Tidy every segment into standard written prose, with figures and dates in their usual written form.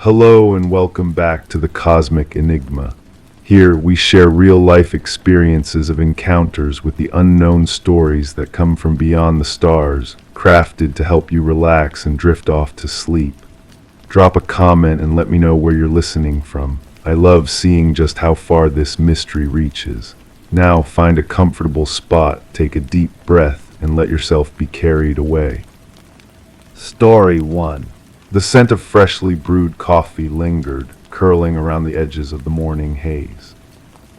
Hello and welcome back to the Cosmic Enigma. Here we share real-life experiences of encounters with the unknown, stories that come from beyond the stars, crafted to help you relax and drift off to sleep. Drop a comment and let me know where you're listening from. I love seeing just how far this mystery reaches. Now find a comfortable spot, take a deep breath, and let yourself be carried away. Story 1. The scent of freshly brewed coffee lingered, curling around the edges of the morning haze.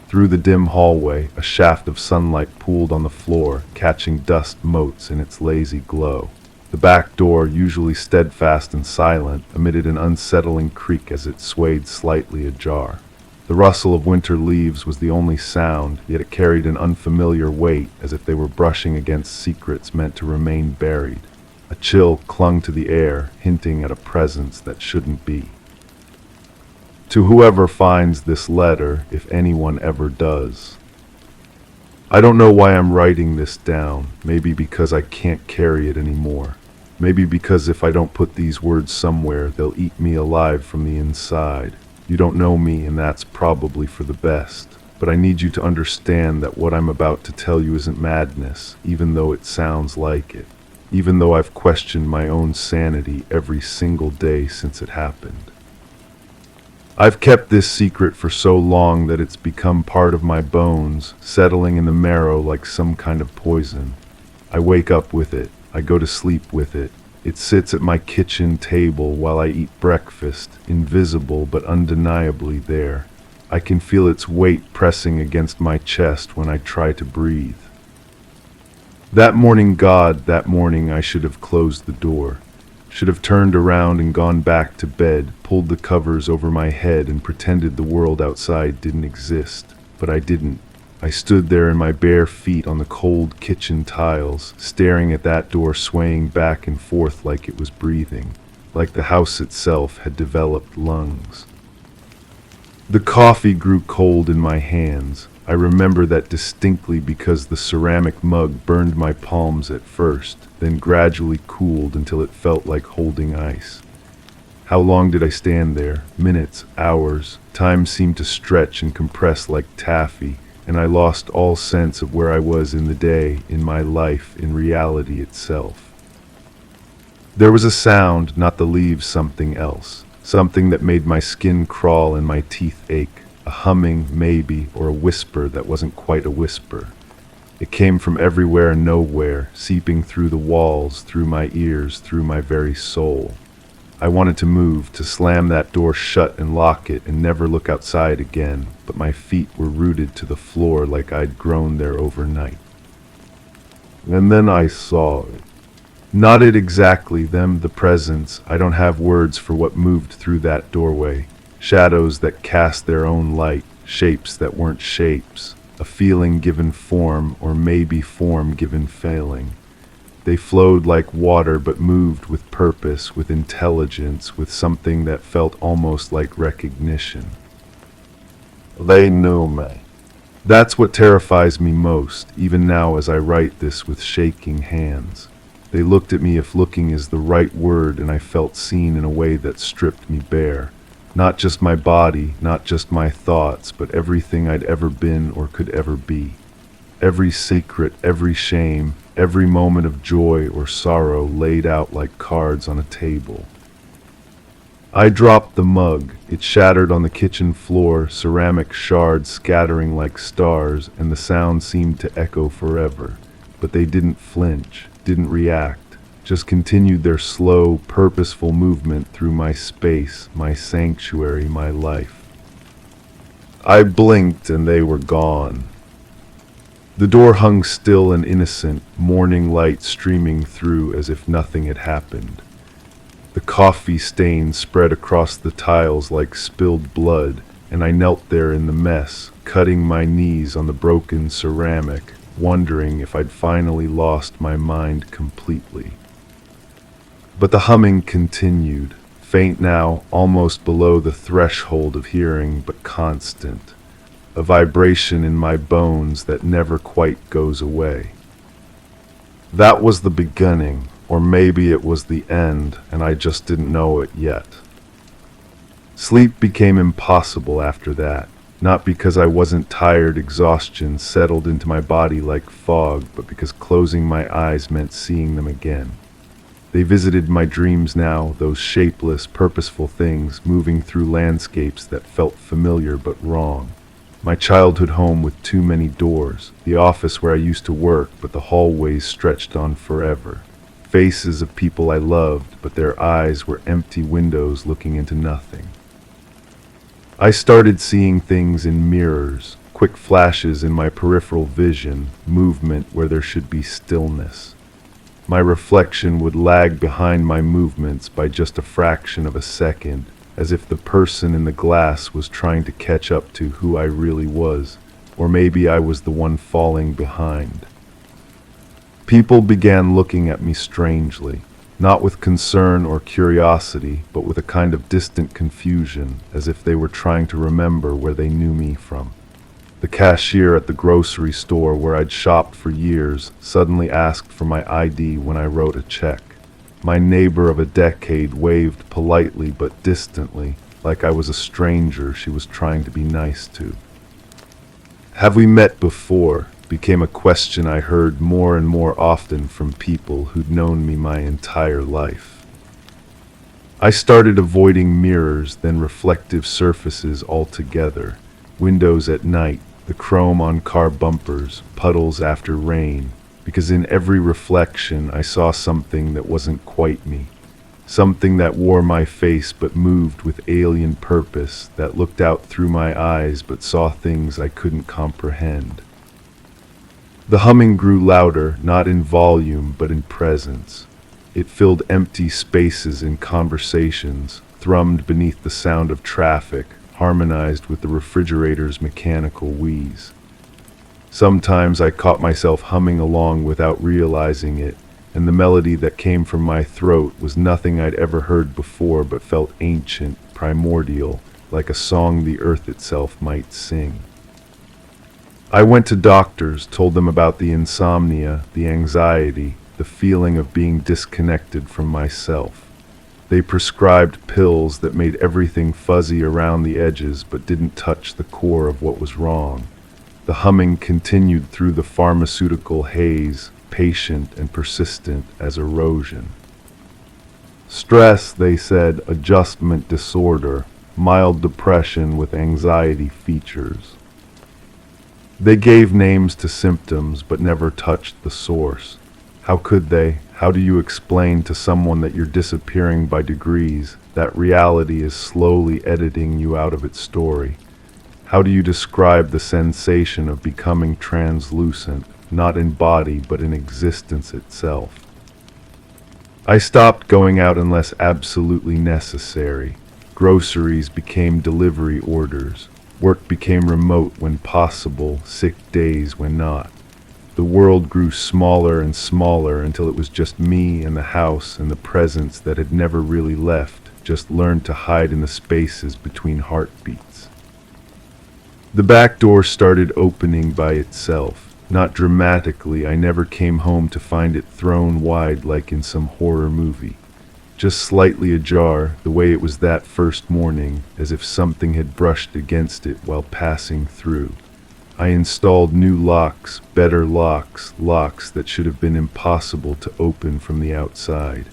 Through the dim hallway, a shaft of sunlight pooled on the floor, catching dust motes in its lazy glow. The back door, usually steadfast and silent, emitted an unsettling creak as it swayed slightly ajar. The rustle of winter leaves was the only sound, yet it carried an unfamiliar weight, as if they were brushing against secrets meant to remain buried. A chill clung to the air, hinting at a presence that shouldn't be. To whoever finds this letter, if anyone ever does. I don't know why I'm writing this down. Maybe because I can't carry it anymore. Maybe because if I don't put these words somewhere, they'll eat me alive from the inside. You don't know me, and that's probably for the best. But I need you to understand that what I'm about to tell you isn't madness, even though it sounds like it. Even though I've questioned my own sanity every single day since it happened. I've kept this secret for so long that it's become part of my bones, settling in the marrow like some kind of poison. I wake up with it. I go to sleep with it. It sits at my kitchen table while I eat breakfast, invisible but undeniably there. I can feel its weight pressing against my chest when I try to breathe. That morning, I should have closed the door. Should have turned around and gone back to bed, pulled the covers over my head and pretended the world outside didn't exist. But I didn't. I stood there in my bare feet on the cold kitchen tiles, staring at that door swaying back and forth like it was breathing, like the house itself had developed lungs. The coffee grew cold in my hands. I remember that distinctly because the ceramic mug burned my palms at first, then gradually cooled until it felt like holding ice. How long did I stand there? Minutes, hours. Time seemed to stretch and compress like taffy, and I lost all sense of where I was in the day, in my life, in reality itself. There was a sound, not the leaves, something else. Something that made my skin crawl and my teeth ache. A humming, maybe, or a whisper that wasn't quite a whisper. It came from everywhere and nowhere, seeping through the walls, through my ears, through my very soul. I wanted to move, to slam that door shut and lock it and never look outside again, but my feet were rooted to the floor like I'd grown there overnight. And then I saw it. Not it exactly, them, the presence. I don't have words for what moved through that doorway. Shadows that cast their own light, shapes that weren't shapes, a feeling given form, or maybe form given failing. They flowed like water but moved with purpose, with intelligence, with something that felt almost like recognition. They knew me. That's what terrifies me most, even now as I write this with shaking hands. They looked at me, if looking is the right word, and I felt seen in a way that stripped me bare. Not just my body, not just my thoughts, but everything I'd ever been or could ever be. Every secret, every shame, every moment of joy or sorrow laid out like cards on a table. I dropped the mug. It shattered on the kitchen floor, ceramic shards scattering like stars, and the sound seemed to echo forever. But they didn't flinch, didn't react. Just continued their slow, purposeful movement through my space, my sanctuary, my life. I blinked and they were gone. The door hung still and innocent, morning light streaming through as if nothing had happened. The coffee stains spread across the tiles like spilled blood, and I knelt there in the mess, cutting my knees on the broken ceramic, wondering if I'd finally lost my mind completely. But the humming continued, faint now, almost below the threshold of hearing, but constant. A vibration in my bones that never quite goes away. That was the beginning, or maybe it was the end, and I just didn't know it yet. Sleep became impossible after that, not because I wasn't tired. Exhaustion settled into my body like fog, but because closing my eyes meant seeing them again. They visited my dreams now, those shapeless, purposeful things moving through landscapes that felt familiar but wrong. My childhood home with too many doors, the office where I used to work, but the hallways stretched on forever. Faces of people I loved, but their eyes were empty windows looking into nothing. I started seeing things in mirrors, quick flashes in my peripheral vision, movement where there should be stillness. My reflection would lag behind my movements by just a fraction of a second, as if the person in the glass was trying to catch up to who I really was, or maybe I was the one falling behind. People began looking at me strangely, not with concern or curiosity, but with a kind of distant confusion, as if they were trying to remember where they knew me from. The cashier at the grocery store where I'd shopped for years suddenly asked for my ID when I wrote a check. My neighbor of a decade waved politely but distantly, like I was a stranger she was trying to be nice to. "Have we met before?" became a question I heard more and more often from people who'd known me my entire life. I started avoiding mirrors, then reflective surfaces altogether. Windows at night, the chrome on car bumpers, puddles after rain, because in every reflection I saw something that wasn't quite me. Something that wore my face but moved with alien purpose, that looked out through my eyes but saw things I couldn't comprehend. The humming grew louder, not in volume but in presence. It filled empty spaces in conversations, thrummed beneath the sound of traffic, harmonized with the refrigerator's mechanical wheeze. Sometimes I caught myself humming along without realizing it, and the melody that came from my throat was nothing I'd ever heard before but felt ancient, primordial, like a song the earth itself might sing. I went to doctors, told them about the insomnia, the anxiety, the feeling of being disconnected from myself. They prescribed pills that made everything fuzzy around the edges but didn't touch the core of what was wrong. The humming continued through the pharmaceutical haze, patient and persistent as erosion. Stress, they said, adjustment disorder, mild depression with anxiety features. They gave names to symptoms but never touched the source. How could they? How do you explain to someone that you're disappearing by degrees, that reality is slowly editing you out of its story? How do you describe the sensation of becoming translucent, not in body but in existence itself? I stopped going out unless absolutely necessary. Groceries became delivery orders. Work became remote when possible, sick days when not. The world grew smaller and smaller until it was just me and the house and the presence that had never really left, just learned to hide in the spaces between heartbeats. The back door started opening by itself. Not dramatically, I never came home to find it thrown wide like in some horror movie. Just slightly ajar, the way it was that first morning, as if something had brushed against it while passing through. I installed new locks, better locks, locks that should have been impossible to open from the outside.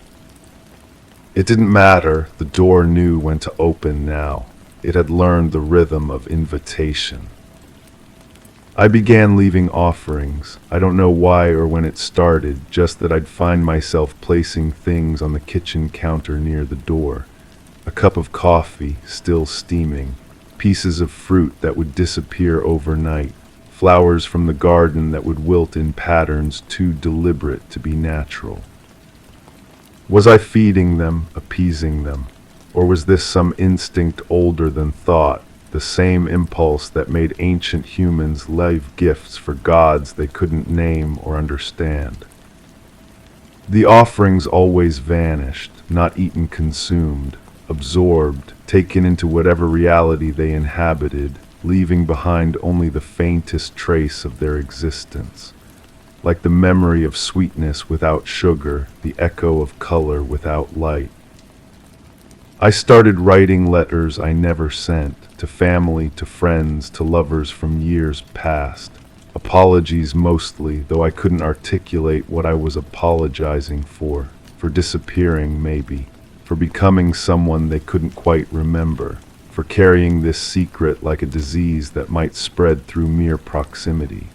It didn't matter, the door knew when to open now. It had learned the rhythm of invitation. I began leaving offerings. I don't know why or when it started, just that I'd find myself placing things on the kitchen counter near the door. A cup of coffee, still steaming. Pieces of fruit that would disappear overnight. Flowers from the garden that would wilt in patterns too deliberate to be natural. Was I feeding them, appeasing them? Or was this some instinct older than thought? The same impulse that made ancient humans leave gifts for gods they couldn't name or understand. The offerings always vanished, not eaten, consumed, absorbed, taken into whatever reality they inhabited, leaving behind only the faintest trace of their existence. Like the memory of sweetness without sugar, the echo of color without light. I started writing letters I never sent, to family, to friends, to lovers from years past. Apologies mostly, though I couldn't articulate what I was apologizing for disappearing maybe, for becoming someone they couldn't quite remember, for carrying this secret like a disease that might spread through mere proximity.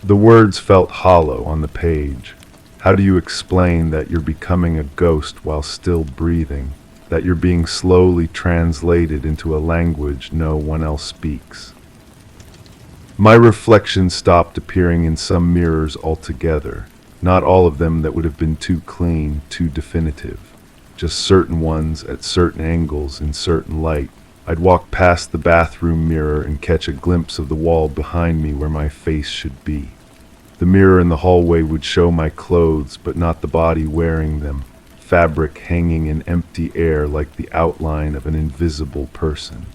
The words felt hollow on the page. How do you explain that you're becoming a ghost while still breathing? That you're being slowly translated into a language no one else speaks? My reflection stopped appearing in some mirrors altogether. Not all of them that would have been too clean, too definitive. Just certain ones at certain angles in certain light. I'd walk past the bathroom mirror and catch a glimpse of the wall behind me where my face should be. The mirror in the hallway would show my clothes, but not the body wearing them. Fabric hanging in empty air like the outline of an invisible person.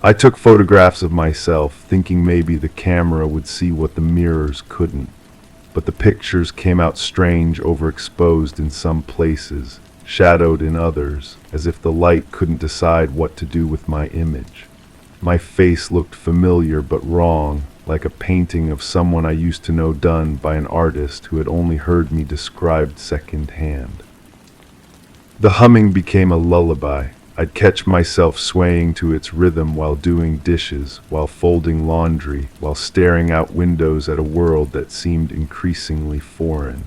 I took photographs of myself, thinking maybe the camera would see what the mirrors couldn't. But the pictures came out strange, overexposed in some places, shadowed in others, as if the light couldn't decide what to do with my image. My face looked familiar but wrong, like a painting of someone I used to know done by an artist who had only heard me described second-hand. The humming became a lullaby. I'd catch myself swaying to its rhythm while doing dishes, while folding laundry, while staring out windows at a world that seemed increasingly foreign.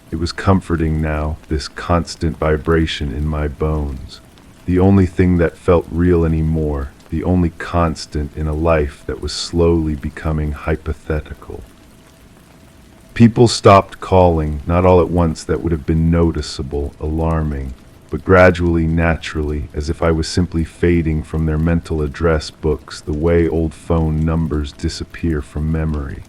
It was comforting now, this constant vibration in my bones. The only thing that felt real anymore, the only constant in a life that was slowly becoming hypothetical. People stopped calling, not all at once that would have been noticeable, alarming, but gradually, naturally, as if I was simply fading from their mental address books the way old phone numbers disappear from memory.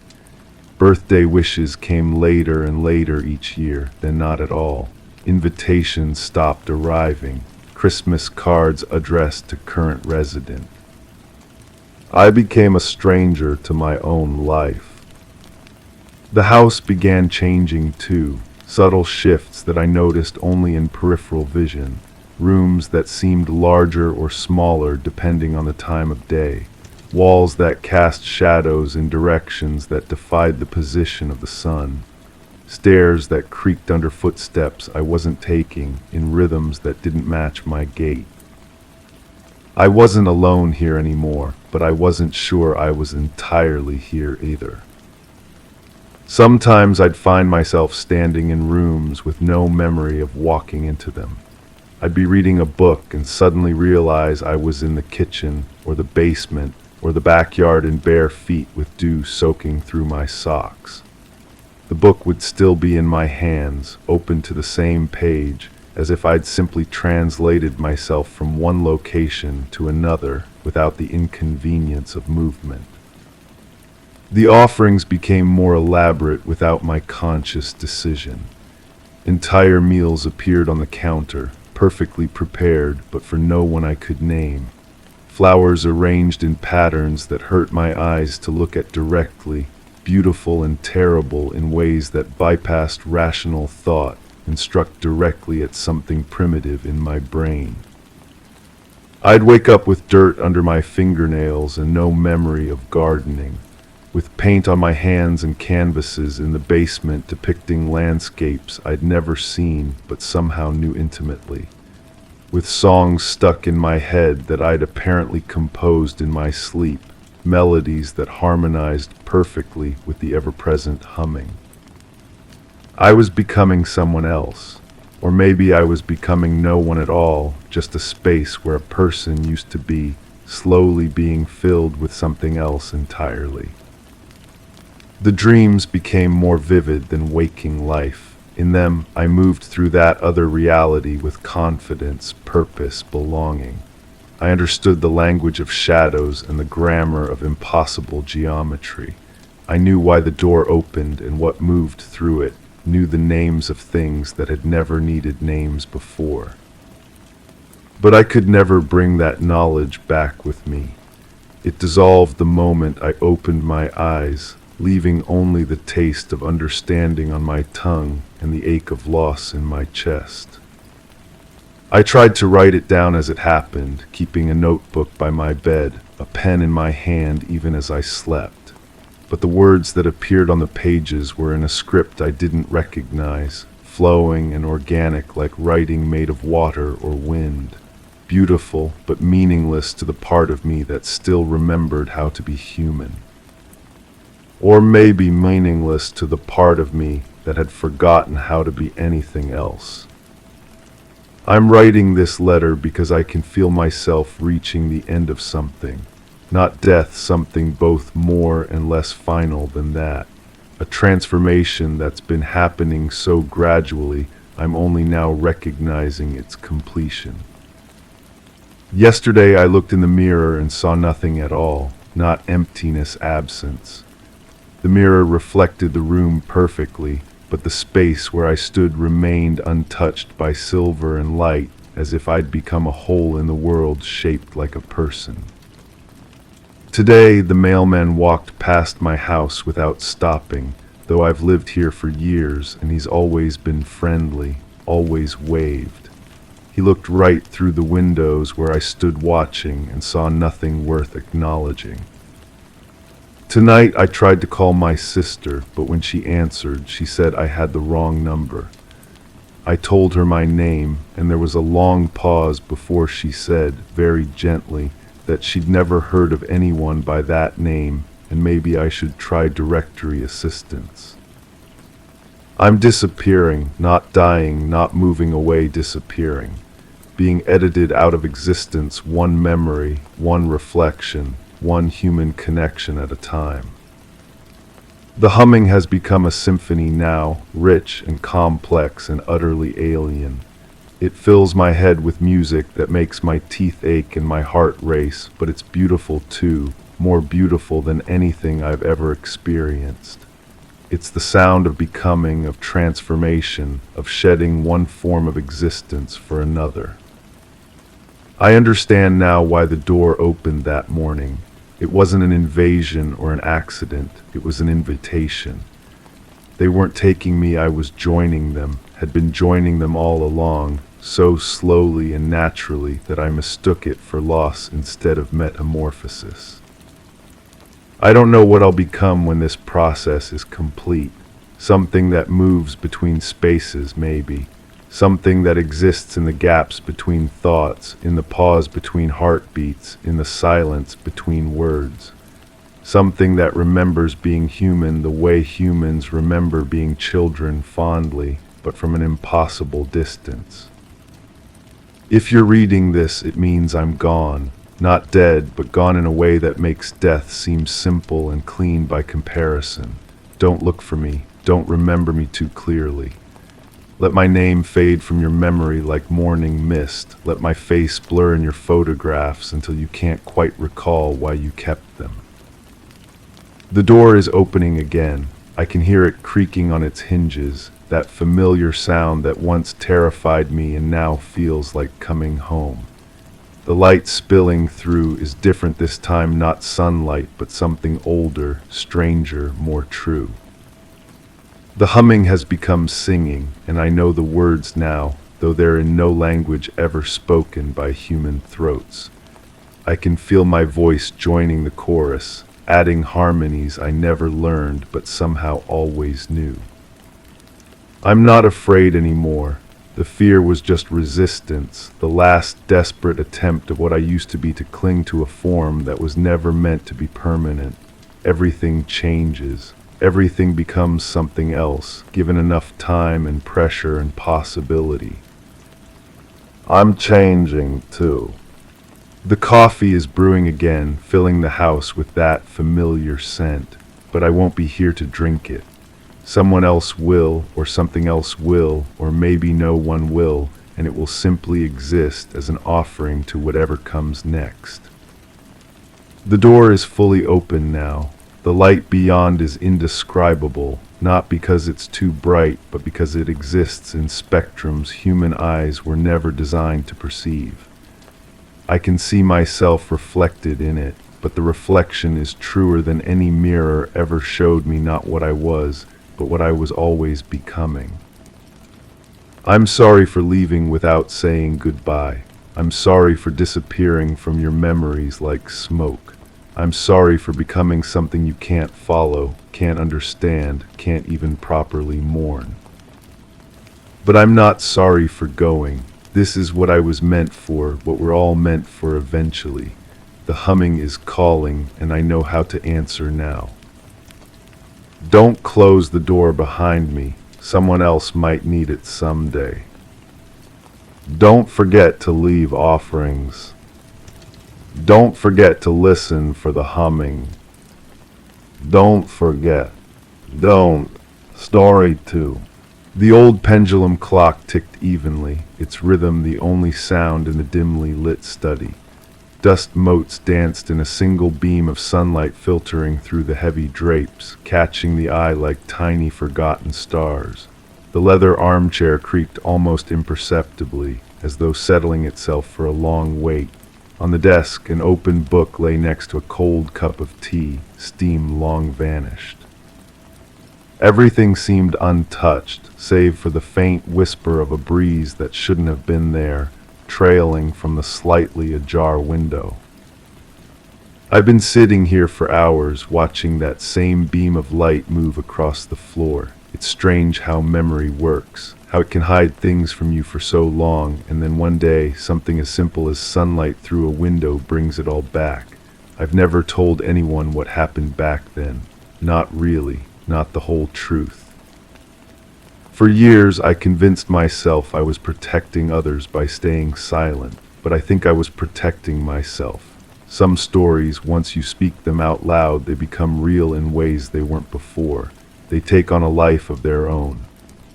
Birthday wishes came later and later each year, then not at all. Invitations stopped arriving, Christmas cards addressed to current resident. I became a stranger to my own life. The house began changing too. Subtle shifts that I noticed only in peripheral vision, rooms that seemed larger or smaller depending on the time of day, walls that cast shadows in directions that defied the position of the sun, stairs that creaked under footsteps I wasn't taking in rhythms that didn't match my gait. I wasn't alone here anymore, but I wasn't sure I was entirely here either. Sometimes I'd find myself standing in rooms with no memory of walking into them. I'd be reading a book and suddenly realize I was in the kitchen or the basement or the backyard in bare feet with dew soaking through my socks. The book would still be in my hands, open to the same page, as if I'd simply translated myself from one location to another without the inconvenience of movement. The offerings became more elaborate without my conscious decision. Entire meals appeared on the counter, perfectly prepared, but for no one I could name. Flowers arranged in patterns that hurt my eyes to look at directly, beautiful and terrible in ways that bypassed rational thought and struck directly at something primitive in my brain. I'd wake up with dirt under my fingernails and no memory of gardening, with paint on my hands and canvases in the basement depicting landscapes I'd never seen but somehow knew intimately, with songs stuck in my head that I'd apparently composed in my sleep, melodies that harmonized perfectly with the ever-present humming. I was becoming someone else, or maybe I was becoming no one at all, just a space where a person used to be, slowly being filled with something else entirely. The dreams became more vivid than waking life. In them, I moved through that other reality with confidence, purpose, belonging. I understood the language of shadows and the grammar of impossible geometry. I knew why the door opened and what moved through it, knew the names of things that had never needed names before. But I could never bring that knowledge back with me. It dissolved the moment I opened my eyes, leaving only the taste of understanding on my tongue and the ache of loss in my chest. I tried to write it down as it happened, keeping a notebook by my bed, a pen in my hand even as I slept. But the words that appeared on the pages were in a script I didn't recognize, flowing and organic like writing made of water or wind. Beautiful, but meaningless to the part of me that still remembered how to be human. Or maybe meaningless to the part of me that had forgotten how to be anything else. I'm writing this letter because I can feel myself reaching the end of something, not death, something both more and less final than that. A transformation that's been happening so gradually, I'm only now recognizing its completion. Yesterday I looked in the mirror and saw nothing at all, not emptiness, absence. The mirror reflected the room perfectly, but the space where I stood remained untouched by silver and light, as if I'd become a hole in the world shaped like a person. Today, the mailman walked past my house without stopping, though I've lived here for years and he's always been friendly, always waved. He looked right through the windows where I stood watching and saw nothing worth acknowledging. Tonight I tried to call my sister, but when she answered, she said I had the wrong number. I told her my name, and there was a long pause before she said, very gently, that she'd never heard of anyone by that name, and maybe I should try directory assistance. I'm disappearing, not dying, not moving away, disappearing. Being edited out of existence, one memory, one reflection, one human connection at a time. The humming has become a symphony now, rich and complex and utterly alien. It fills my head with music that makes my teeth ache and my heart race, but it's beautiful too, more beautiful than anything I've ever experienced. It's the sound of becoming, of transformation, of shedding one form of existence for another. I understand now why the door opened that morning. It wasn't an invasion or an accident, it was an invitation. They weren't taking me, I was joining them, had been joining them all along, so slowly and naturally that I mistook it for loss instead of metamorphosis. I don't know what I'll become when this process is complete. Something that moves between spaces, maybe. Something that exists in the gaps between thoughts, in the pause between heartbeats, in the silence between words. Something that remembers being human the way humans remember being children fondly, but from an impossible distance. If you're reading this, it means I'm gone. Not dead, but gone in a way that makes death seem simple and clean by comparison. Don't look for me. Don't remember me too clearly. Let my name fade from your memory like morning mist. Let my face blur in your photographs until you can't quite recall why you kept them. The door is opening again. I can hear it creaking on its hinges, that familiar sound that once terrified me and now feels like coming home. The light spilling through is different this time, not sunlight, but something older, stranger, more true. The humming has become singing, and I know the words now, though they're in no language ever spoken by human throats. I can feel my voice joining the chorus, adding harmonies I never learned but somehow always knew. I'm not afraid anymore. The fear was just resistance, the last desperate attempt of what I used to be to cling to a form that was never meant to be permanent. Everything changes. Everything becomes something else, given enough time and pressure and possibility. I'm changing, too. The coffee is brewing again, filling the house with that familiar scent, but I won't be here to drink it. Someone else will, or something else will, or maybe no one will, and it will simply exist as an offering to whatever comes next. The door is fully open now. The light beyond is indescribable, not because it's too bright, but because it exists in spectrums human eyes were never designed to perceive. I can see myself reflected in it, but the reflection is truer than any mirror ever showed me not what I was, but what I was always becoming. I'm sorry for leaving without saying goodbye. I'm sorry for disappearing from your memories like smoke. I'm sorry for becoming something you can't follow, can't understand, can't even properly mourn. But I'm not sorry for going. This is what I was meant for, what we're all meant for eventually. The humming is calling, and I know how to answer now. Don't close the door behind me. Someone else might need it someday. Don't forget to leave offerings. Don't forget to listen for the humming. Don't forget. Don't. Story 2. The old pendulum clock ticked evenly, its rhythm the only sound in the dimly lit study. Dust motes danced in a single beam of sunlight filtering through the heavy drapes, catching the eye like tiny forgotten stars. The leather armchair creaked almost imperceptibly, as though settling itself for a long wait. On the desk, an open book lay next to a cold cup of tea, steam long vanished. Everything seemed untouched, save for the faint whisper of a breeze that shouldn't have been there, trailing from the slightly ajar window. I've been sitting here for hours, watching that same beam of light move across the floor. It's strange how memory works, how it can hide things from you for so long, and then one day, something as simple as sunlight through a window brings it all back. I've never told anyone what happened back then. Not really, not the whole truth. For years, I convinced myself I was protecting others by staying silent, but I think I was protecting myself. Some stories, once you speak them out loud, they become real in ways they weren't before. They take on a life of their own.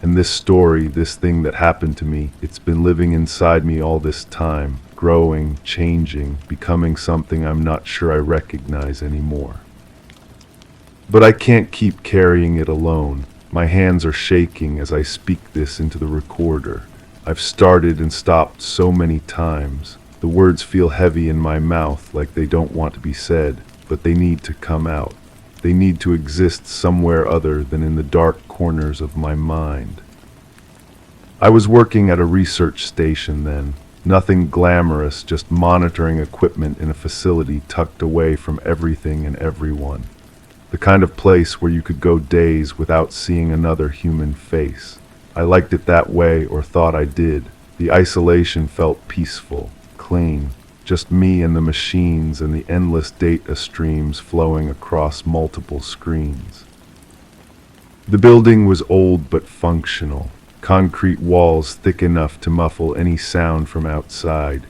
And this story, this thing that happened to me, it's been living inside me all this time, growing, changing, becoming something I'm not sure I recognize anymore. But I can't keep carrying it alone. My hands are shaking as I speak this into the recorder. I've started and stopped so many times. The words feel heavy in my mouth, like they don't want to be said, but they need to come out. They need to exist somewhere other than in the dark corners of my mind. I was working at a research station then. Nothing glamorous, just monitoring equipment in a facility tucked away from everything and everyone. The kind of place where you could go days without seeing another human face. I liked it that way, or thought I did. The isolation felt peaceful, clean. Just me and the machines and the endless data streams flowing across multiple screens. The building was old but functional. Concrete walls thick enough to muffle any sound from outside.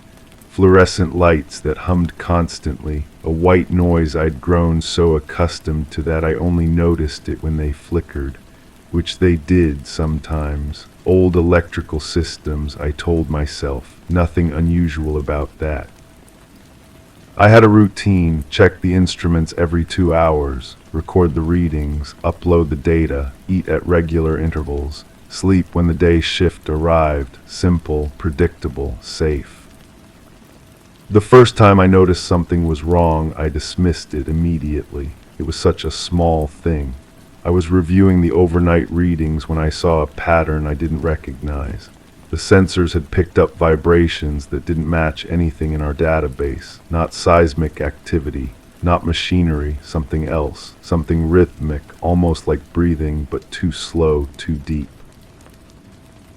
Fluorescent lights that hummed constantly, a white noise I'd grown so accustomed to that I only noticed it when they flickered, which they did sometimes. Old electrical systems, I told myself, nothing unusual about that. I had a routine: check the instruments every 2 hours, record the readings, upload the data, eat at regular intervals, sleep when the day shift arrived, simple, predictable, safe. The first time I noticed something was wrong, I dismissed it immediately. It was such a small thing. I was reviewing the overnight readings when I saw a pattern I didn't recognize. The sensors had picked up vibrations that didn't match anything in our database. Not seismic activity, not machinery, something else. Something rhythmic, almost like breathing, but too slow, too deep.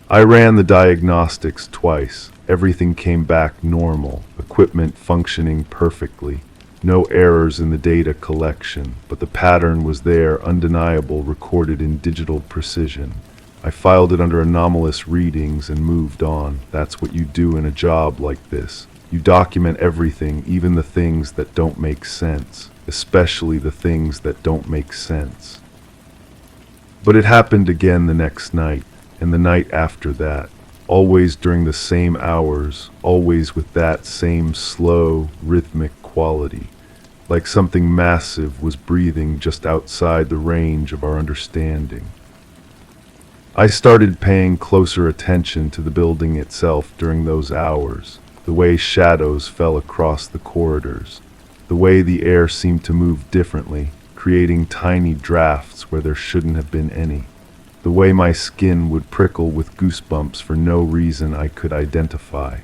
I ran the diagnostics twice. Everything came back normal, equipment functioning perfectly. No errors in the data collection, but the pattern was there, undeniable, recorded in digital precision. I filed it under anomalous readings and moved on. That's what you do in a job like this. You document everything, even the things that don't make sense, especially the things that don't make sense. But it happened again the next night, and the night after that. Always during the same hours, always with that same slow, rhythmic quality, like something massive was breathing just outside the range of our understanding. I started paying closer attention to the building itself during those hours, the way shadows fell across the corridors, the way the air seemed to move differently, creating tiny drafts where there shouldn't have been any. the way my skin would prickle with goosebumps for no reason I could identify.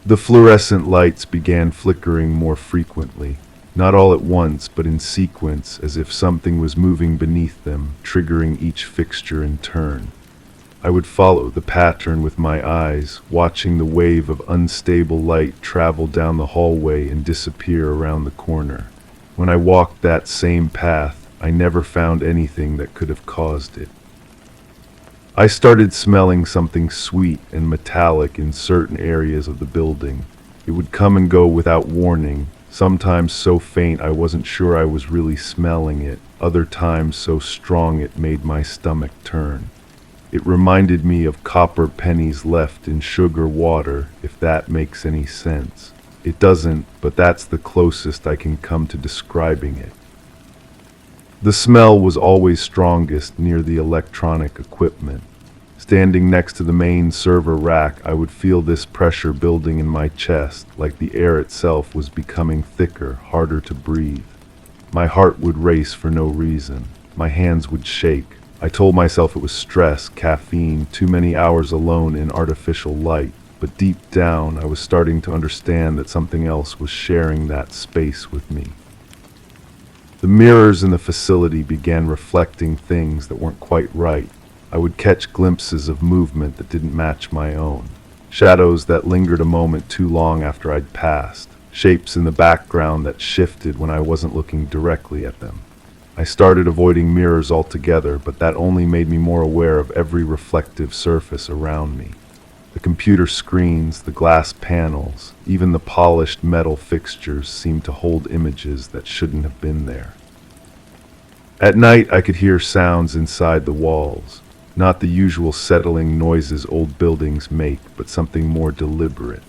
The fluorescent lights began flickering more frequently, not all at once, but in sequence, as if something was moving beneath them, triggering each fixture in turn. I would follow the pattern with my eyes, watching the wave of unstable light travel down the hallway and disappear around the corner. When I walked that same path, I never found anything that could have caused it. I started smelling something sweet and metallic in certain areas of the building. It would come and go without warning, sometimes so faint I wasn't sure I was really smelling it, other times so strong it made my stomach turn. It reminded me of copper pennies left in sugar water, if that makes any sense. It doesn't, but that's the closest I can come to describing it. The smell was always strongest near the electronic equipment. Standing next to the main server rack, I would feel this pressure building in my chest, like the air itself was becoming thicker, harder to breathe. My heart would race for no reason. My hands would shake. I told myself it was stress, caffeine, too many hours alone in artificial light, but deep down I was starting to understand that something else was sharing that space with me. The mirrors in the facility began reflecting things that weren't quite right. I would catch glimpses of movement that didn't match my own, shadows that lingered a moment too long after I'd passed, shapes in the background that shifted when I wasn't looking directly at them. I started avoiding mirrors altogether, but that only made me more aware of every reflective surface around me. The computer screens, the glass panels, even the polished metal fixtures seemed to hold images that shouldn't have been there. At night, I could hear sounds inside the walls, not the usual settling noises old buildings make, but something more deliberate.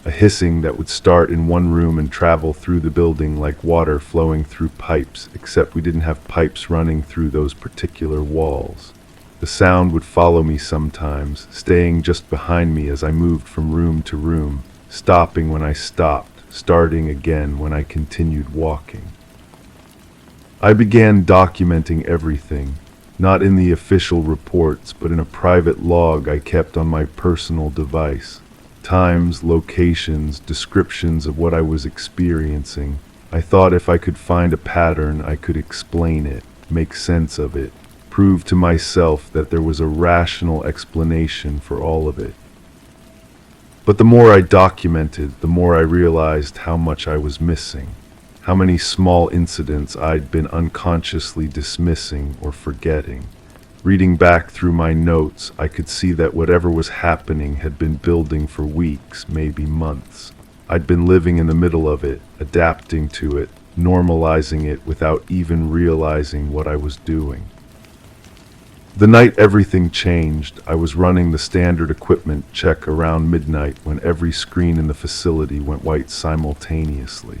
A hissing that would start in one room and travel through the building like water flowing through pipes, except we didn't have pipes running through those particular walls. The sound would follow me sometimes, staying just behind me as I moved from room to room, stopping when I stopped, starting again when I continued walking. I began documenting everything, not in the official reports, but in a private log I kept on my personal device. Times, locations, descriptions of what I was experiencing. I thought if I could find a pattern, I could explain it, make sense of it, prove to myself that there was a rational explanation for all of it. But the more I documented, the more I realized how much I was missing, how many small incidents I'd been unconsciously dismissing or forgetting. Reading back through my notes, I could see that whatever was happening had been building for weeks, maybe months. I'd been living in the middle of it, adapting to it, normalizing it without even realizing what I was doing. The night everything changed, I was running the standard equipment check around midnight when every screen in the facility went white simultaneously.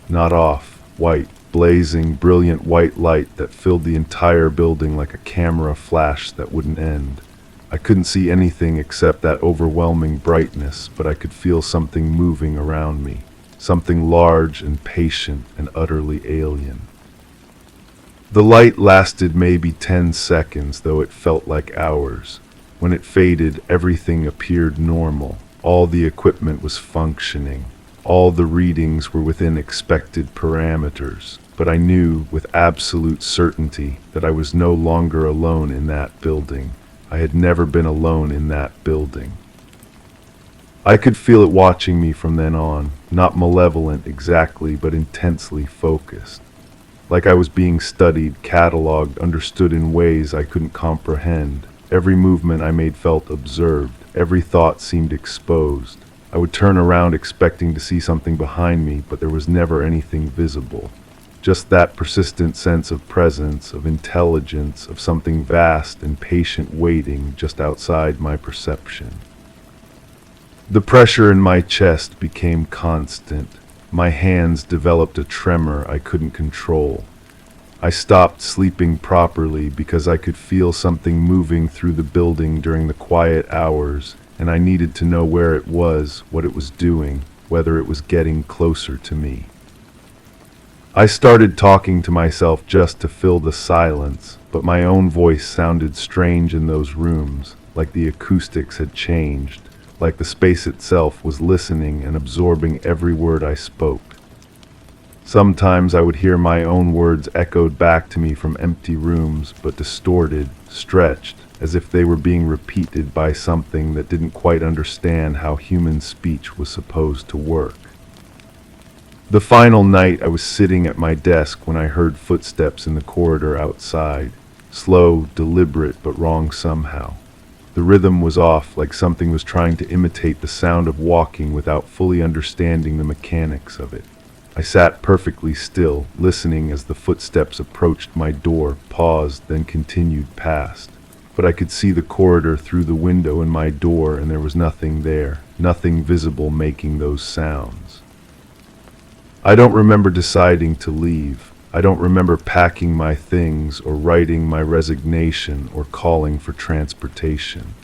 Not off, white. Blazing, brilliant white light that filled the entire building like a camera flash that wouldn't end. I couldn't see anything except that overwhelming brightness, but I could feel something moving around me, something large and patient and utterly alien. The light lasted maybe 10 seconds, though it felt like hours. When it faded, everything appeared normal. All the equipment was functioning. All the readings were within expected parameters. But I knew with absolute certainty that I was no longer alone in that building. I had never been alone in that building. I could feel it watching me from then on, not malevolent exactly, but intensely focused. Like I was being studied, cataloged, understood in ways I couldn't comprehend. Every movement I made felt observed. Every thought seemed exposed. I would turn around expecting to see something behind me, but there was never anything visible. Just that persistent sense of presence, of intelligence, of something vast and patient waiting just outside my perception. The pressure in my chest became constant. My hands developed a tremor I couldn't control. I stopped sleeping properly because I could feel something moving through the building during the quiet hours, and I needed to know where it was, what it was doing, whether it was getting closer to me. I started talking to myself just to fill the silence, but my own voice sounded strange in those rooms, like the acoustics had changed, like the space itself was listening and absorbing every word I spoke. Sometimes I would hear my own words echoed back to me from empty rooms, but distorted, stretched, as if they were being repeated by something that didn't quite understand how human speech was supposed to work. The final night, I was sitting at my desk when I heard footsteps in the corridor outside, slow, deliberate, but wrong somehow. The rhythm was off, like something was trying to imitate the sound of walking without fully understanding the mechanics of it. I sat perfectly still, listening as the footsteps approached my door, paused, then continued past. But I could see the corridor through the window in my door, and there was nothing there, nothing visible making those sounds. I don't remember deciding to leave. I don't remember packing my things or writing my resignation or calling for transportation.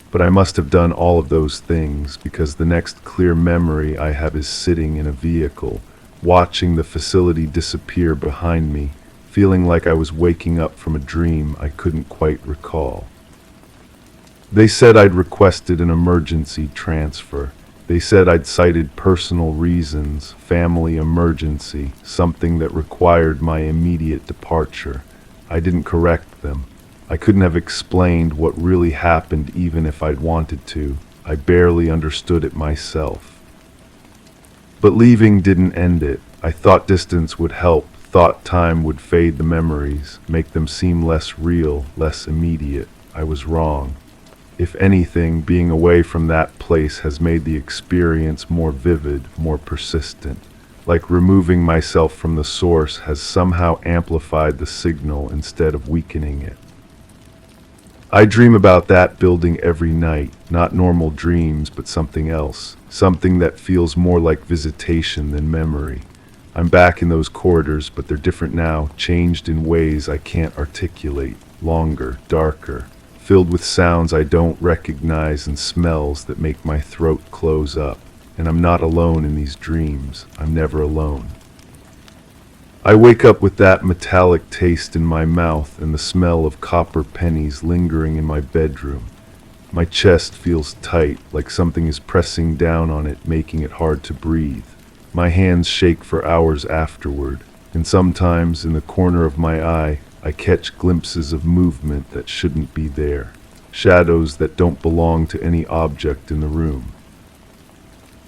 But I must have done all of those things because the next clear memory I have is sitting in a vehicle, watching the facility disappear behind me, feeling like I was waking up from a dream I couldn't quite recall. They said I'd requested an emergency transfer. They said I'd cited personal reasons, family emergency, something that required my immediate departure. I didn't correct them. I couldn't have explained what really happened even if I'd wanted to. I barely understood it myself. But leaving didn't end it. I thought distance would help, thought time would fade the memories, make them seem less real, less immediate. I was wrong. If anything, being away from that place has made the experience more vivid, more persistent. Like removing myself from the source has somehow amplified the signal instead of weakening it. I dream about that building every night, not normal dreams, but something else, something that feels more like visitation than memory. I'm back in those corridors, but they're different now, changed in ways I can't articulate, longer, darker, filled with sounds I don't recognize and smells that make my throat close up. And I'm not alone in these dreams. I'm never alone. I wake up with that metallic taste in my mouth and the smell of copper pennies lingering in my bedroom. My chest feels tight, like something is pressing down on it, making it hard to breathe. My hands shake for hours afterward, and sometimes in the corner of my eye, I catch glimpses of movement that shouldn't be there, shadows that don't belong to any object in the room.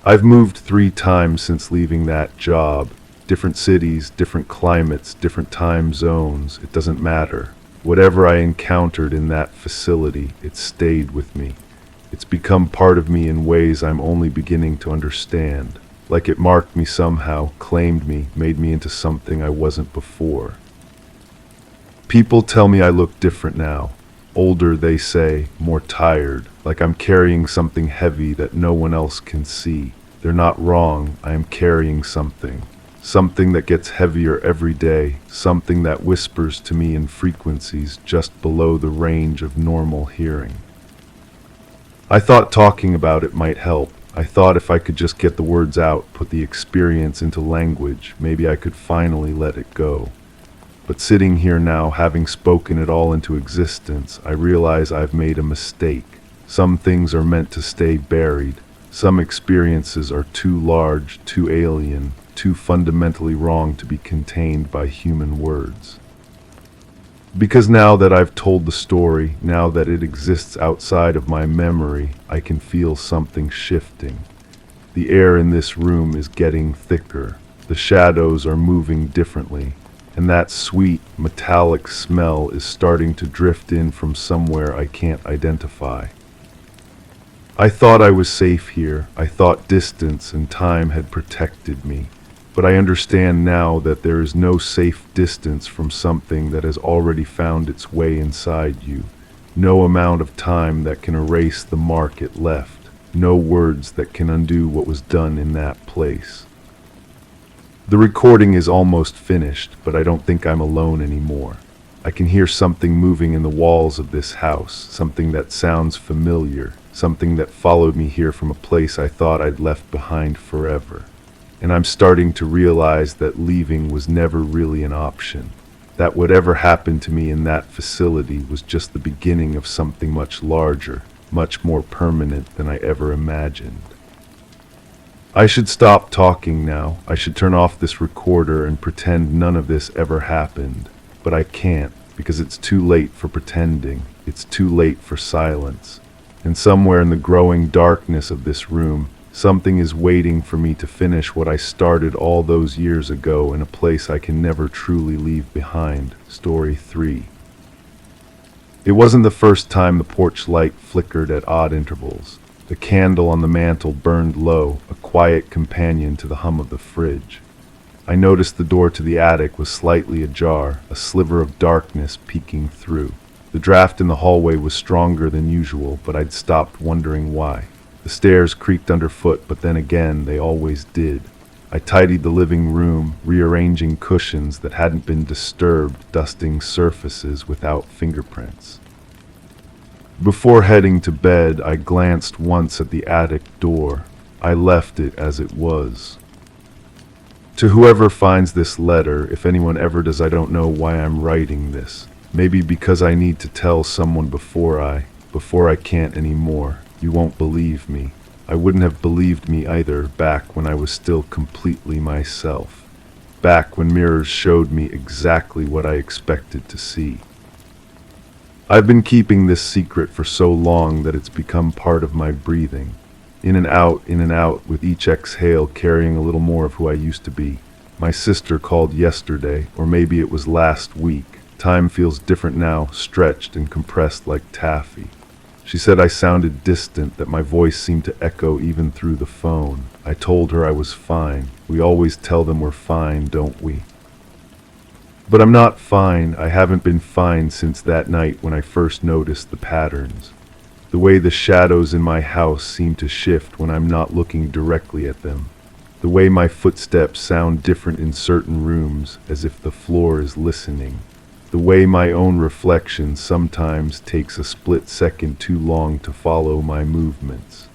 I've moved 3 times since leaving that job. Different cities, different climates, different time zones. It doesn't matter. Whatever I encountered in that facility, it stayed with me. It's become part of me in ways I'm only beginning to understand. Like it marked me somehow, claimed me, made me into something I wasn't before. People tell me I look different now. Older, they say, more tired, like I'm carrying something heavy that no one else can see. They're not wrong. I am carrying something. Something that gets heavier every day, something that whispers to me in frequencies just below the range of normal hearing. I thought talking about it might help. I thought if I could just get the words out, put the experience into language, maybe I could finally let it go. But sitting here now, having spoken it all into existence, I realize I've made a mistake. Some things are meant to stay buried. Some experiences are too large, too alien, too fundamentally wrong to be contained by human words. Because now that I've told the story, now that it exists outside of my memory, I can feel something shifting. The air in this room is getting thicker. The shadows are moving differently. And that sweet, metallic smell is starting to drift in from somewhere I can't identify. I thought I was safe here. I thought distance and time had protected me. But I understand now that there is no safe distance from something that has already found its way inside you. No amount of time that can erase the mark it left. No words that can undo what was done in that place. The recording is almost finished, but I don't think I'm alone anymore. I can hear something moving in the walls of this house, something that sounds familiar, something that followed me here from a place I thought I'd left behind forever. And I'm starting to realize that leaving was never really an option. that whatever happened to me in that facility was just the beginning of something much larger, much more permanent than I ever imagined. I should stop talking now. I should turn off this recorder and pretend none of this ever happened. But I can't, because it's too late for pretending. It's too late for silence. And somewhere in the growing darkness of this room, something is waiting for me to finish what I started all those years ago in a place I can never truly leave behind. Story 3. It wasn't the first time the porch light flickered at odd intervals. The candle on the mantel burned low, a quiet companion to the hum of the fridge. I noticed the door to the attic was slightly ajar, a sliver of darkness peeking through. The draft in the hallway was stronger than usual, but I'd stopped wondering why. The stairs creaked underfoot, but then again, they always did. I tidied the living room, rearranging cushions that hadn't been disturbed, dusting surfaces without fingerprints. Before heading to bed, I glanced once at the attic door. I left it as it was. To whoever finds this letter, if anyone ever does, I don't know why I'm writing this. Maybe because I need to tell someone before I can't anymore. You won't believe me. I wouldn't have believed me either back when I was still completely myself. Back when mirrors showed me exactly what I expected to see. I've been keeping this secret for so long that it's become part of my breathing. In and out, with each exhale carrying a little more of who I used to be. My sister called yesterday, or maybe it was last week. Time feels different now, stretched and compressed like taffy. She said I sounded distant, that my voice seemed to echo even through the phone. I told her I was fine. We always tell them we're fine, don't we? But I'm not fine. I haven't been fine since that night when I first noticed the patterns. The way the shadows in my house seem to shift when I'm not looking directly at them. The way my footsteps sound different in certain rooms, as if the floor is listening. The way my own reflection sometimes takes a split second too long to follow my movements.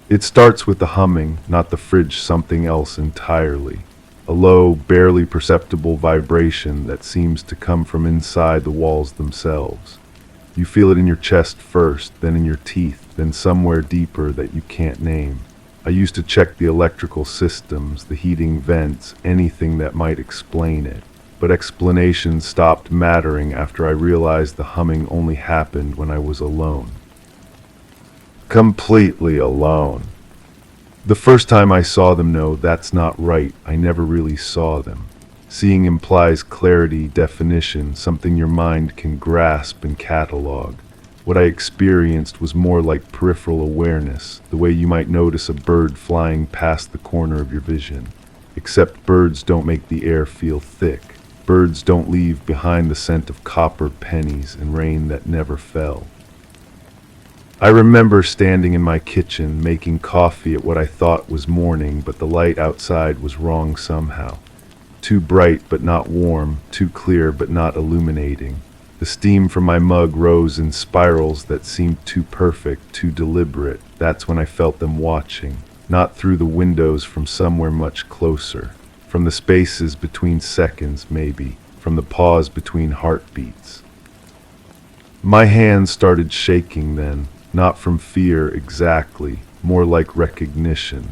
It starts with the humming, not the fridge, something else entirely. A low, barely perceptible vibration that seems to come from inside the walls themselves. You feel it in your chest first, then in your teeth, then somewhere deeper that you can't name. I used to check the electrical systems, the heating vents, anything that might explain it. But explanations stopped mattering after I realized the humming only happened when I was alone. Completely alone. The first time I saw them, no, that's not right. I never really saw them. Seeing implies clarity, definition, something your mind can grasp and catalog. What I experienced was more like peripheral awareness, the way you might notice a bird flying past the corner of your vision. Except birds don't make the air feel thick. Birds don't leave behind the scent of copper pennies and rain that never fell. I remember standing in my kitchen making coffee at what I thought was morning, but the light outside was wrong somehow. Too bright but not warm, too clear but not illuminating. The steam from my mug rose in spirals that seemed too perfect, too deliberate. That's when I felt them watching, not through the windows, from somewhere much closer. From the spaces between seconds, maybe. From the pause between heartbeats. My hands started shaking then. Not from fear exactly, more like recognition.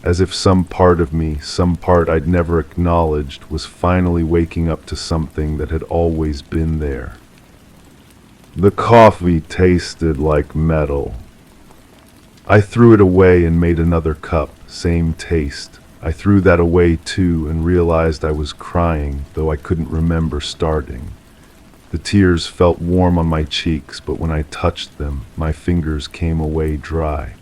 As if some part of me, some part I'd never acknowledged, was finally waking up to something that had always been there. The coffee tasted like metal. I threw it away and made another cup, same taste. I threw that away too and realized I was crying, though I couldn't remember starting. The tears felt warm on my cheeks, but when I touched them, my fingers came away dry.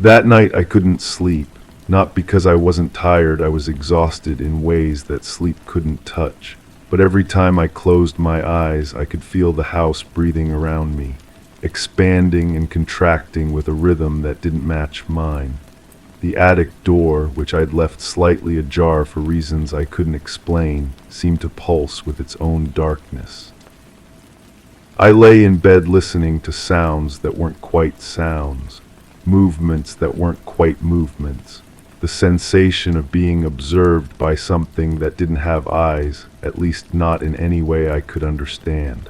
That night I couldn't sleep, not because I wasn't tired. I was exhausted in ways that sleep couldn't touch. But every time I closed my eyes, I could feel the house breathing around me, expanding and contracting with a rhythm that didn't match mine. The attic door, which I'd left slightly ajar for reasons I couldn't explain, seemed to pulse with its own darkness. I lay in bed listening to sounds that weren't quite sounds, movements that weren't quite movements. the sensation of being observed by something that didn't have eyes, at least not in any way I could understand.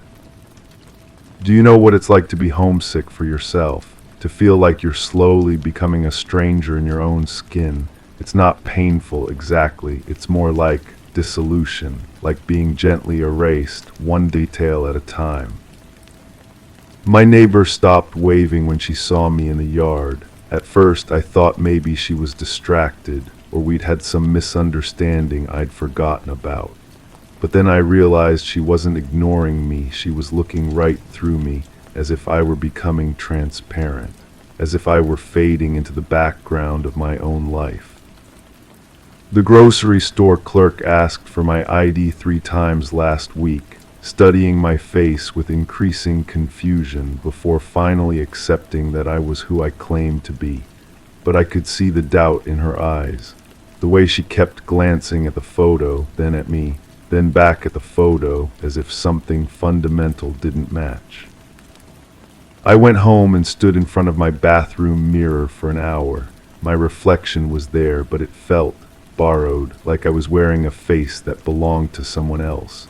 Do you know what it's like to be homesick for yourself? To feel like you're slowly becoming a stranger in your own skin? It's not painful exactly, it's more like dissolution, like being gently erased, one detail at a time. My neighbor stopped waving when she saw me in the yard. At first I thought maybe she was distracted, or we'd had some misunderstanding I'd forgotten about. But then I realized she wasn't ignoring me, she was looking right through me, as if I were becoming transparent, as if I were fading into the background of my own life. The grocery store clerk asked for my ID 3 times last week, studying my face with increasing confusion before finally accepting that I was who I claimed to be. But I could see the doubt in her eyes, the way she kept glancing at the photo, then at me, then back at the photo, as if something fundamental didn't match. I went home and stood in front of my bathroom mirror for an hour. My reflection was there, but it felt borrowed, like I was wearing a face that belonged to someone else.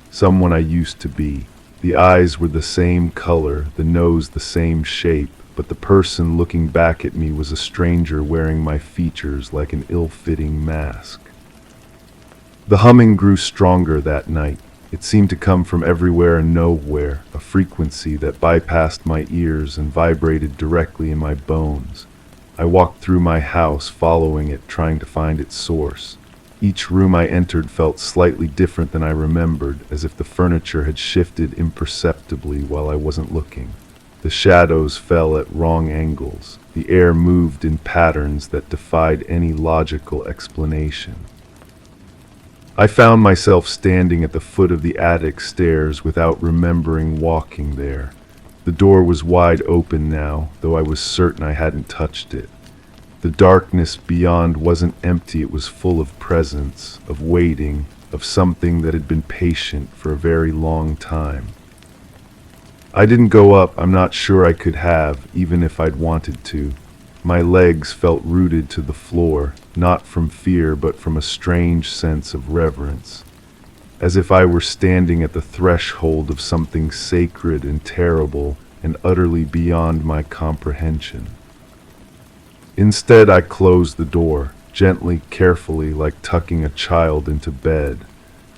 Someone I used to be. The eyes were the same color, the nose the same shape, but the person looking back at me was a stranger wearing my features like an ill-fitting mask. The humming grew stronger that night. It seemed to come from everywhere and nowhere, a frequency that bypassed my ears and vibrated directly in my bones. I walked through my house, following it, trying to find its source. Each room I entered felt slightly different than I remembered, as if the furniture had shifted imperceptibly while I wasn't looking. The shadows fell at wrong angles. The air moved in patterns that defied any logical explanation. I found myself standing at the foot of the attic stairs without remembering walking there. The door was wide open now, though I was certain I hadn't touched it. The darkness beyond wasn't empty, it was full of presence, of waiting, of something that had been patient for a very long time. I didn't go up, I'm not sure I could have, even if I'd wanted to. My legs felt rooted to the floor, not from fear but from a strange sense of reverence, as if I were standing at the threshold of something sacred and terrible and utterly beyond my comprehension. Instead, I closed the door, gently, carefully, like tucking a child into bed.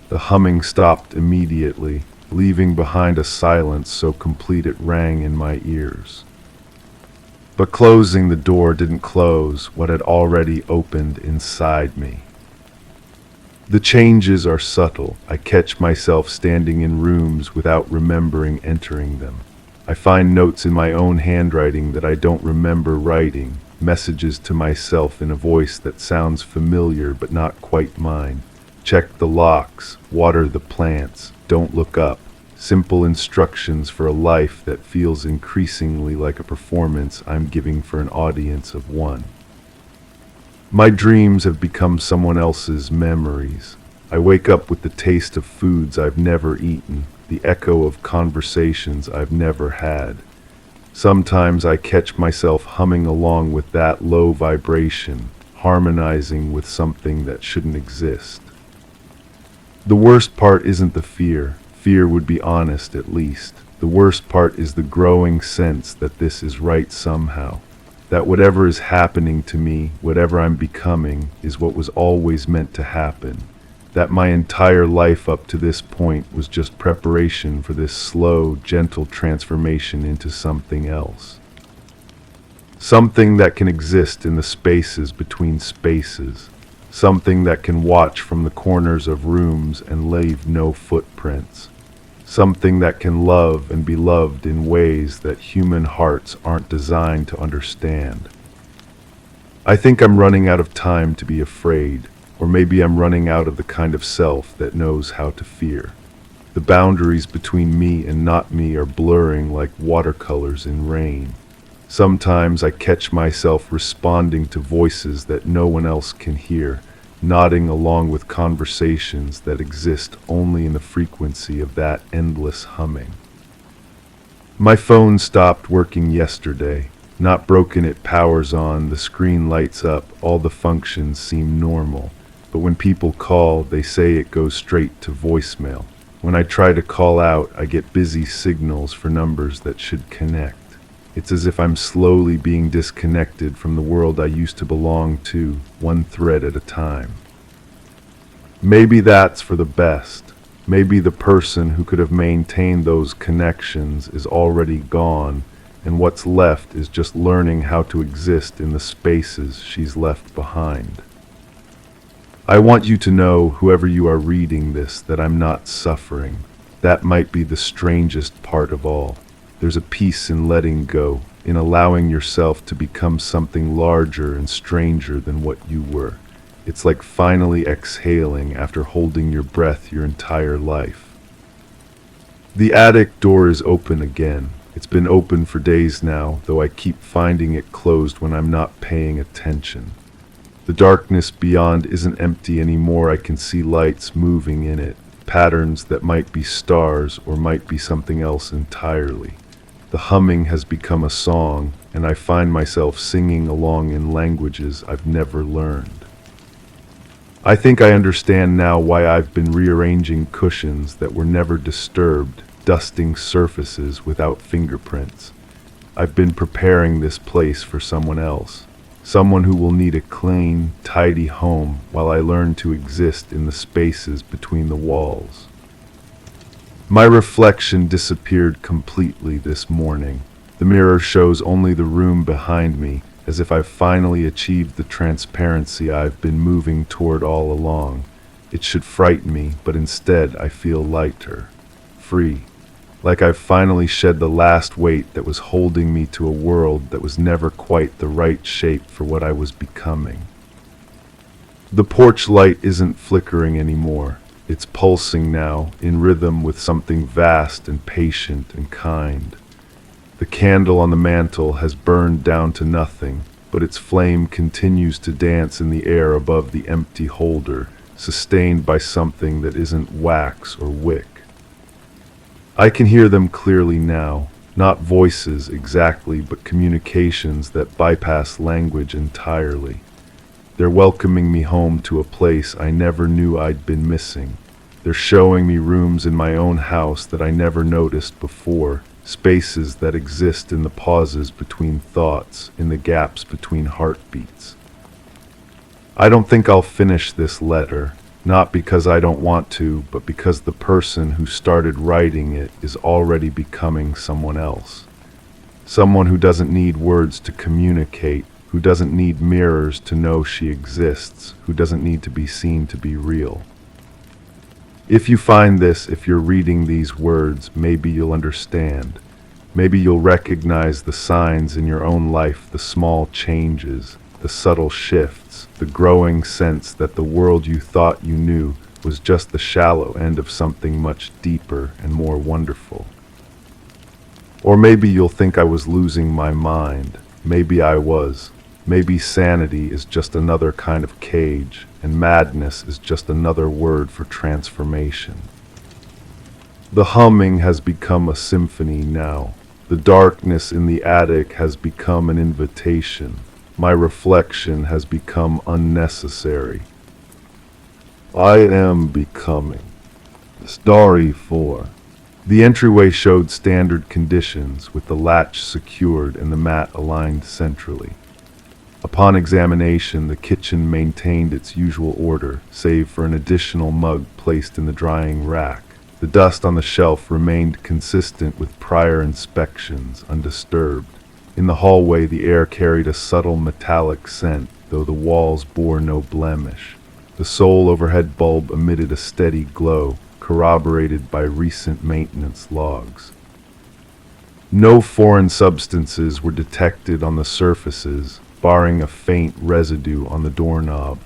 The humming stopped immediately, leaving behind a silence so complete it rang in my ears. But closing the door didn't close what had already opened inside me. The changes are subtle. I catch myself standing in rooms without remembering entering them. I find notes in my own handwriting that I don't remember writing, messages to myself in a voice that sounds familiar but not quite mine. Check the locks, water the plants, don't look up. Simple instructions for a life that feels increasingly like a performance I'm giving for an audience of one. My dreams have become someone else's memories. I wake up with the taste of foods I've never eaten, the echo of conversations I've never had. Sometimes I catch myself humming along with that low vibration, harmonizing with something that shouldn't exist. The worst part isn't the fear. Fear would be honest, at least. The worst part is the growing sense that this is right somehow. That whatever is happening to me, whatever I'm becoming, is what was always meant to happen. That my entire life up to this point was just preparation for this slow, gentle transformation into something else. Something that can exist in the spaces between spaces. Something that can watch from the corners of rooms and leave no footprints. Something that can love and be loved in ways that human hearts aren't designed to understand. I think I'm running out of time to be afraid, or maybe I'm running out of the kind of self that knows how to fear. The boundaries between me and not me are blurring like watercolors in rain. Sometimes I catch myself responding to voices that no one else can hear, nodding along with conversations that exist only in the frequency of that endless humming. My phone stopped working yesterday. Not broken, it powers on, the screen lights up, all the functions seem normal. But when people call, they say it goes straight to voicemail. When I try to call out, I get busy signals for numbers that should connect. It's as if I'm slowly being disconnected from the world I used to belong to, one thread at a time. Maybe that's for the best. Maybe the person who could have maintained those connections is already gone, and what's left is just learning how to exist in the spaces she's left behind. I want you to know, whoever you are reading this, that I'm not suffering. That might be the strangest part of all. There's a peace in letting go, in allowing yourself to become something larger and stranger than what you were. It's like finally exhaling after holding your breath your entire life. The attic door is open again. It's been open for days now, though I keep finding it closed when I'm not paying attention. The darkness beyond isn't empty anymore. I can see lights moving in it, patterns that might be stars or might be something else entirely. The humming has become a song, and I find myself singing along in languages I've never learned. I think I understand now why I've been rearranging cushions that were never disturbed, dusting surfaces without fingerprints. I've been preparing this place for someone else, someone who will need a clean, tidy home while I learn to exist in the spaces between the walls. My reflection disappeared completely this morning. The mirror shows only the room behind me, as if I've finally achieved the transparency I've been moving toward all along. It should frighten me, but instead I feel lighter, free, like I've finally shed the last weight that was holding me to a world that was never quite the right shape for what I was becoming. The porch light isn't flickering anymore. It's pulsing now, in rhythm with something vast and patient and kind. The candle on the mantel has burned down to nothing, but its flame continues to dance in the air above the empty holder, sustained by something that isn't wax or wick. I can hear them clearly now, not voices exactly, but communications that bypass language entirely. They're welcoming me home to a place I never knew I'd been missing. They're showing me rooms in my own house that I never noticed before, spaces that exist in the pauses between thoughts, in the gaps between heartbeats. I don't think I'll finish this letter, not because I don't want to, but because the person who started writing it is already becoming someone else. Someone who doesn't need words to communicate, who doesn't need mirrors to know she exists, who doesn't need to be seen to be real. If you find this, if you're reading these words, maybe you'll understand. Maybe you'll recognize the signs in your own life, the small changes, the subtle shifts, the growing sense that the world you thought you knew was just the shallow end of something much deeper and more wonderful. Or maybe you'll think I was losing my mind. Maybe I was. Maybe sanity is just another kind of cage, and madness is just another word for transformation. The humming has become a symphony now. The darkness in the attic has become an invitation. My reflection has become unnecessary. I am becoming. Story 4. The entryway showed standard conditions, with the latch secured and the mat aligned centrally. Upon examination, the kitchen maintained its usual order, save for an additional mug placed in the drying rack. The dust on the shelf remained consistent with prior inspections, undisturbed. In the hallway, the air carried a subtle metallic scent, though the walls bore no blemish. The sole overhead bulb emitted a steady glow, corroborated by recent maintenance logs. No foreign substances were detected on the surfaces, barring a faint residue on the doorknob.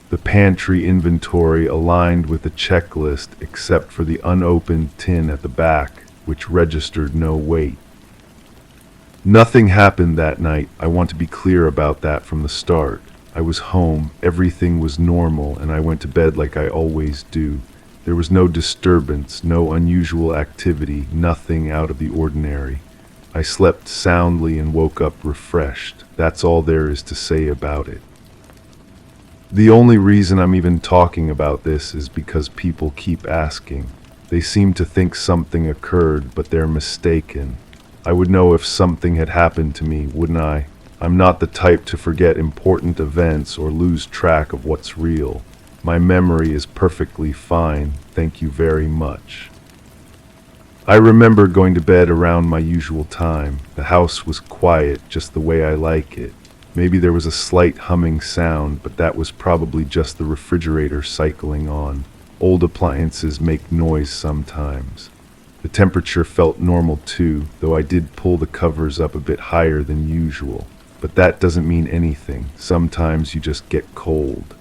The pantry inventory aligned with the checklist except for the unopened tin at the back, which registered no weight. Nothing happened that night. I want to be clear about that from the start. I was home, everything was normal, and I went to bed like I always do. There was no disturbance, no unusual activity, nothing out of the ordinary. I slept soundly and woke up refreshed. That's all there is to say about it. The only reason I'm even talking about this is because people keep asking. They seem to think something occurred, but they're mistaken. I would know if something had happened to me, wouldn't I? I'm not the type to forget important events or lose track of what's real. My memory is perfectly fine, thank you very much. I remember going to bed around my usual time. The house was quiet, just the way I like it. Maybe there was a slight humming sound, but that was probably just the refrigerator cycling on. Old appliances make noise sometimes. The temperature felt normal too, though I did pull the covers up a bit higher than usual. But that doesn't mean anything. Sometimes you just get cold.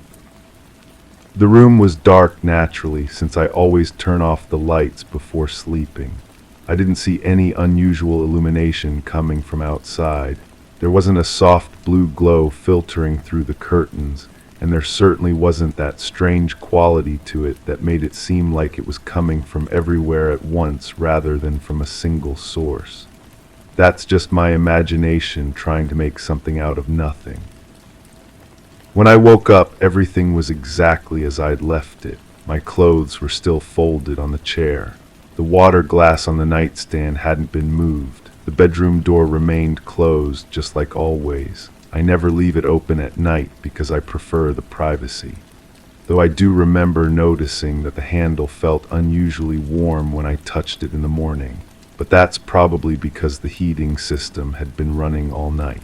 The room was dark naturally, since I always turn off the lights before sleeping. I didn't see any unusual illumination coming from outside. There wasn't a soft blue glow filtering through the curtains, and there certainly wasn't that strange quality to it that made it seem like it was coming from everywhere at once rather than from a single source. That's just my imagination trying to make something out of nothing. When I woke up, everything was exactly as I'd left it. My clothes were still folded on the chair. The water glass on the nightstand hadn't been moved. The bedroom door remained closed, just like always. I never leave it open at night because I prefer the privacy. Though I do remember noticing that the handle felt unusually warm when I touched it in the morning. But that's probably because the heating system had been running all night.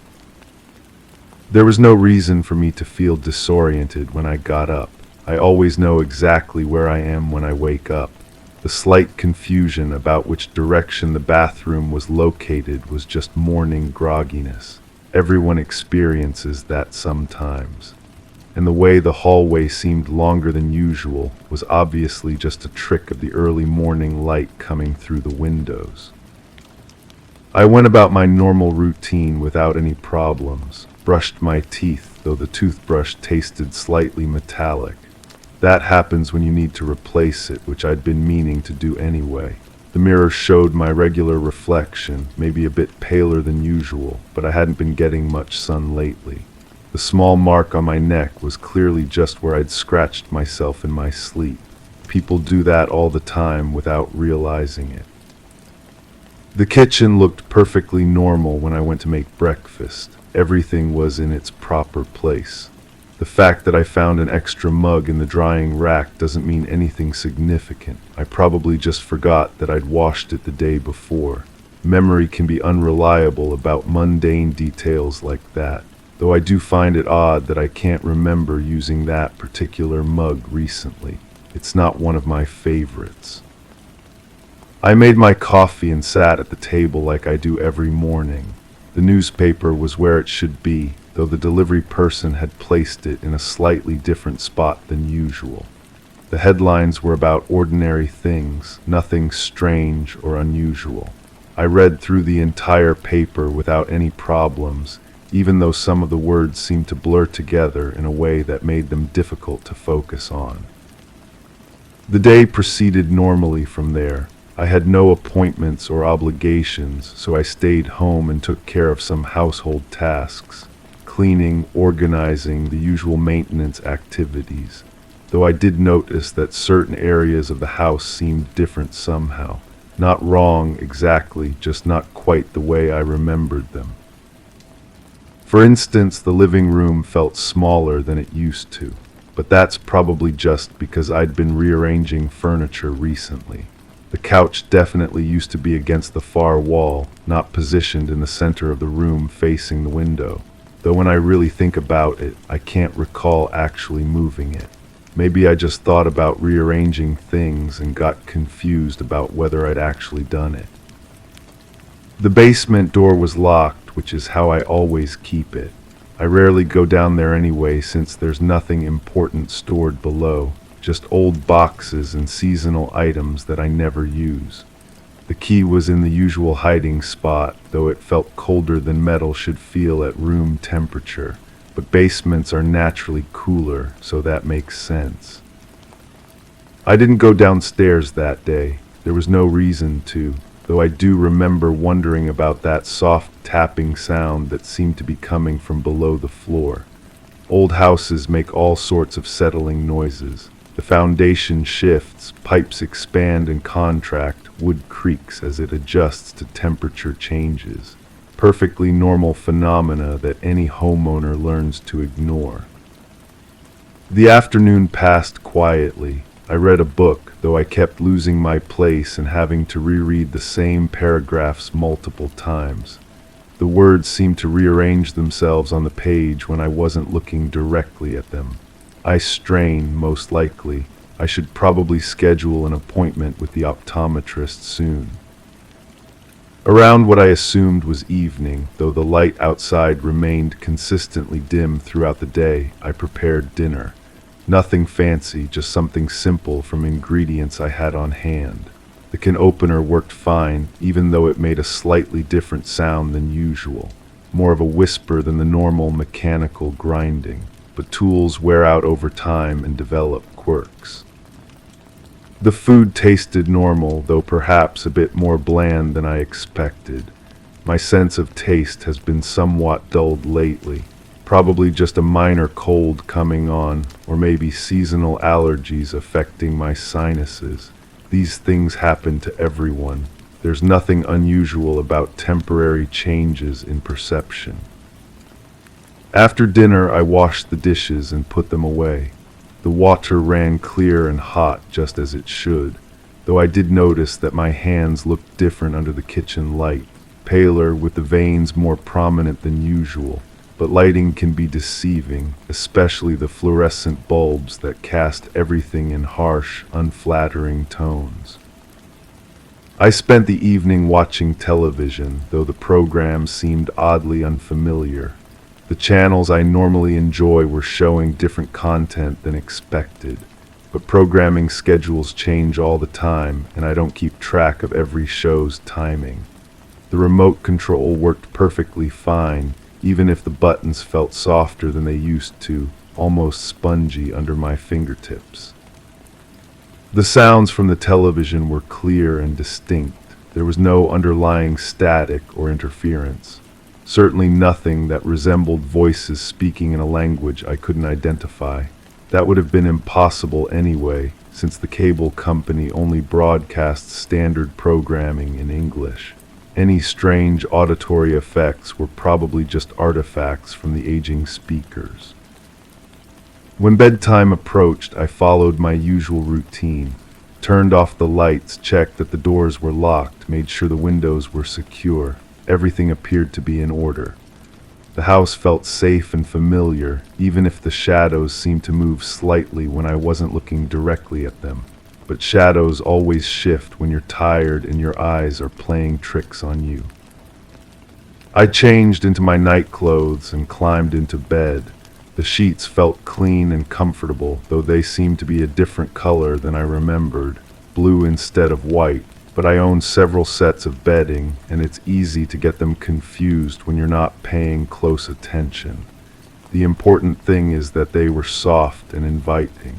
There was no reason for me to feel disoriented when I got up. I always know exactly where I am when I wake up. The slight confusion about which direction the bathroom was located was just morning grogginess. Everyone experiences that sometimes. And the way the hallway seemed longer than usual was obviously just a trick of the early morning light coming through the windows. I went about my normal routine without any problems. Brushed my teeth, though the toothbrush tasted slightly metallic. That happens when you need to replace it, which I'd been meaning to do anyway. The mirror showed my regular reflection, maybe a bit paler than usual, but I hadn't been getting much sun lately. The small mark on my neck was clearly just where I'd scratched myself in my sleep. People do that all the time without realizing it. The kitchen looked perfectly normal when I went to make breakfast. Everything was in its proper place. The fact that I found an extra mug in the drying rack doesn't mean anything significant. I probably just forgot that I'd washed it the day before. Memory can be unreliable about mundane details like that, though I do find it odd that I can't remember using that particular mug recently. It's not one of my favorites. I made my coffee and sat at the table like I do every morning. The newspaper was where it should be, though the delivery person had placed it in a slightly different spot than usual. The headlines were about ordinary things, nothing strange or unusual. I read through the entire paper without any problems, even though some of the words seemed to blur together in a way that made them difficult to focus on. The day proceeded normally from there. I had no appointments or obligations, so I stayed home and took care of some household tasks, cleaning, organizing, the usual maintenance activities, though I did notice that certain areas of the house seemed different somehow. Not wrong exactly, just not quite the way I remembered them. For instance, the living room felt smaller than it used to, but that's probably just because I'd been rearranging furniture recently. The couch definitely used to be against the far wall, not positioned in the center of the room facing the window. Though when I really think about it, I can't recall actually moving it. Maybe I just thought about rearranging things and got confused about whether I'd actually done it. The basement door was locked, which is how I always keep it. I rarely go down there anyway since there's nothing important stored below. Just old boxes and seasonal items that I never use. The key was in the usual hiding spot, though it felt colder than metal should feel at room temperature. But basements are naturally cooler, so that makes sense. I didn't go downstairs that day. There was no reason to. though I do remember wondering about that soft tapping sound that seemed to be coming from below the floor. Old houses make all sorts of settling noises. The foundation shifts, pipes expand and contract, wood creaks as it adjusts to temperature changes. Perfectly normal phenomena that any homeowner learns to ignore. The afternoon passed quietly. I read a book, though I kept losing my place and having to reread the same paragraphs multiple times. The words seemed to rearrange themselves on the page when I wasn't looking directly at them. I strain, most likely. I should probably schedule an appointment with the optometrist soon. Around what I assumed was evening, though the light outside remained consistently dim throughout the day, I prepared dinner. Nothing fancy, just something simple from ingredients I had on hand. The can opener worked fine, even though it made a slightly different sound than usual. More of a whisper than the normal mechanical grinding, but tools wear out over time and develop quirks. The food tasted normal, though perhaps a bit more bland than I expected. My sense of taste has been somewhat dulled lately. Probably just a minor cold coming on, or maybe seasonal allergies affecting my sinuses. These things happen to everyone. There's nothing unusual about temporary changes in perception. After dinner, I washed the dishes and put them away. The water ran clear and hot, just as it should, though I did notice that my hands looked different under the kitchen light, paler with the veins more prominent than usual. But lighting can be deceiving, especially the fluorescent bulbs that cast everything in harsh, unflattering tones. I spent the evening watching television, though the program seemed oddly unfamiliar. The channels I normally enjoy were showing different content than expected, but programming schedules change all the time, and I don't keep track of every show's timing. The remote control worked perfectly fine, even if the buttons felt softer than they used to, almost spongy under my fingertips. The sounds from the television were clear and distinct. There was no underlying static or interference. Certainly nothing that resembled voices speaking in a language I couldn't identify. That would have been impossible anyway, since the cable company only broadcasts standard programming in English. Any strange auditory effects were probably just artifacts from the aging speakers. When bedtime approached, I followed my usual routine. Turned off the lights, checked that the doors were locked, made sure the windows were secure. Everything appeared to be in order. The house felt safe and familiar, even if the shadows seemed to move slightly when I wasn't looking directly at them. But shadows always shift when you're tired and your eyes are playing tricks on you. I changed into my night clothes and climbed into bed. The sheets felt clean and comfortable, though they seemed to be a different color than I remembered, blue instead of white. But I own several sets of bedding, and it's easy to get them confused when you're not paying close attention. The important thing is that they were soft and inviting.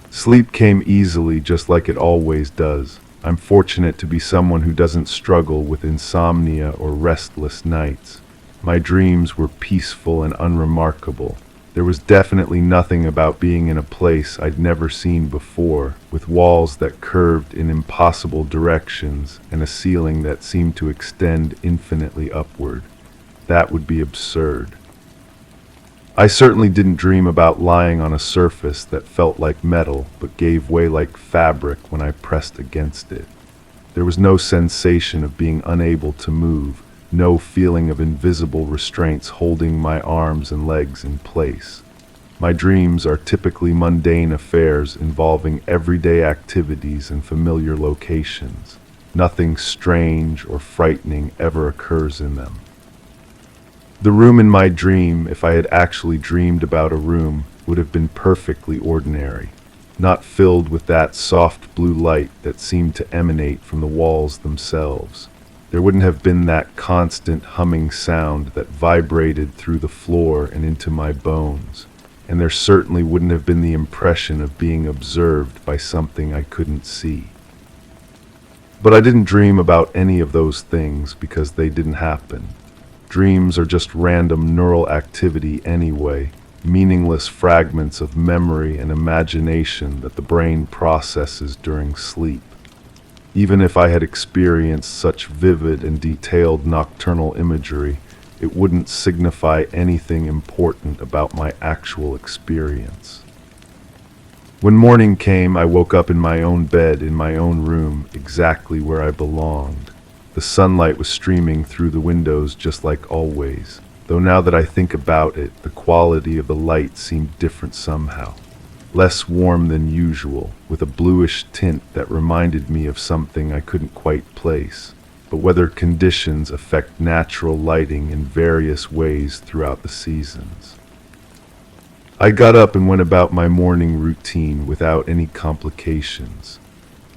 Sleep came easily, just like it always does. I'm fortunate to be someone who doesn't struggle with insomnia or restless nights. My dreams were peaceful and unremarkable. There was definitely nothing about being in a place I'd never seen before, with walls that curved in impossible directions and a ceiling that seemed to extend infinitely upward. That would be absurd. I certainly didn't dream about lying on a surface that felt like metal but gave way like fabric when I pressed against it. There was no sensation of being unable to move, no feeling of invisible restraints holding my arms and legs in place. My dreams are typically mundane affairs involving everyday activities and familiar locations. Nothing strange or frightening ever occurs in them. The room in my dream, if I had actually dreamed about a room, would have been perfectly ordinary, not filled with that soft blue light that seemed to emanate from the walls themselves. There wouldn't have been that constant humming sound that vibrated through the floor and into my bones, and there certainly wouldn't have been the impression of being observed by something I couldn't see. But I didn't dream about any of those things because they didn't happen. Dreams are just random neural activity anyway, meaningless fragments of memory and imagination that the brain processes during sleep. Even if I had experienced such vivid and detailed nocturnal imagery, it wouldn't signify anything important about my actual experience. When morning came, I woke up in my own bed in my own room, exactly where I belonged. The sunlight was streaming through the windows just like always, though now that I think about it, the quality of the light seemed different somehow. Less warm than usual, with a bluish tint that reminded me of something I couldn't quite place. But weather conditions affect natural lighting in various ways throughout the seasons. I got up and went about my morning routine without any complications.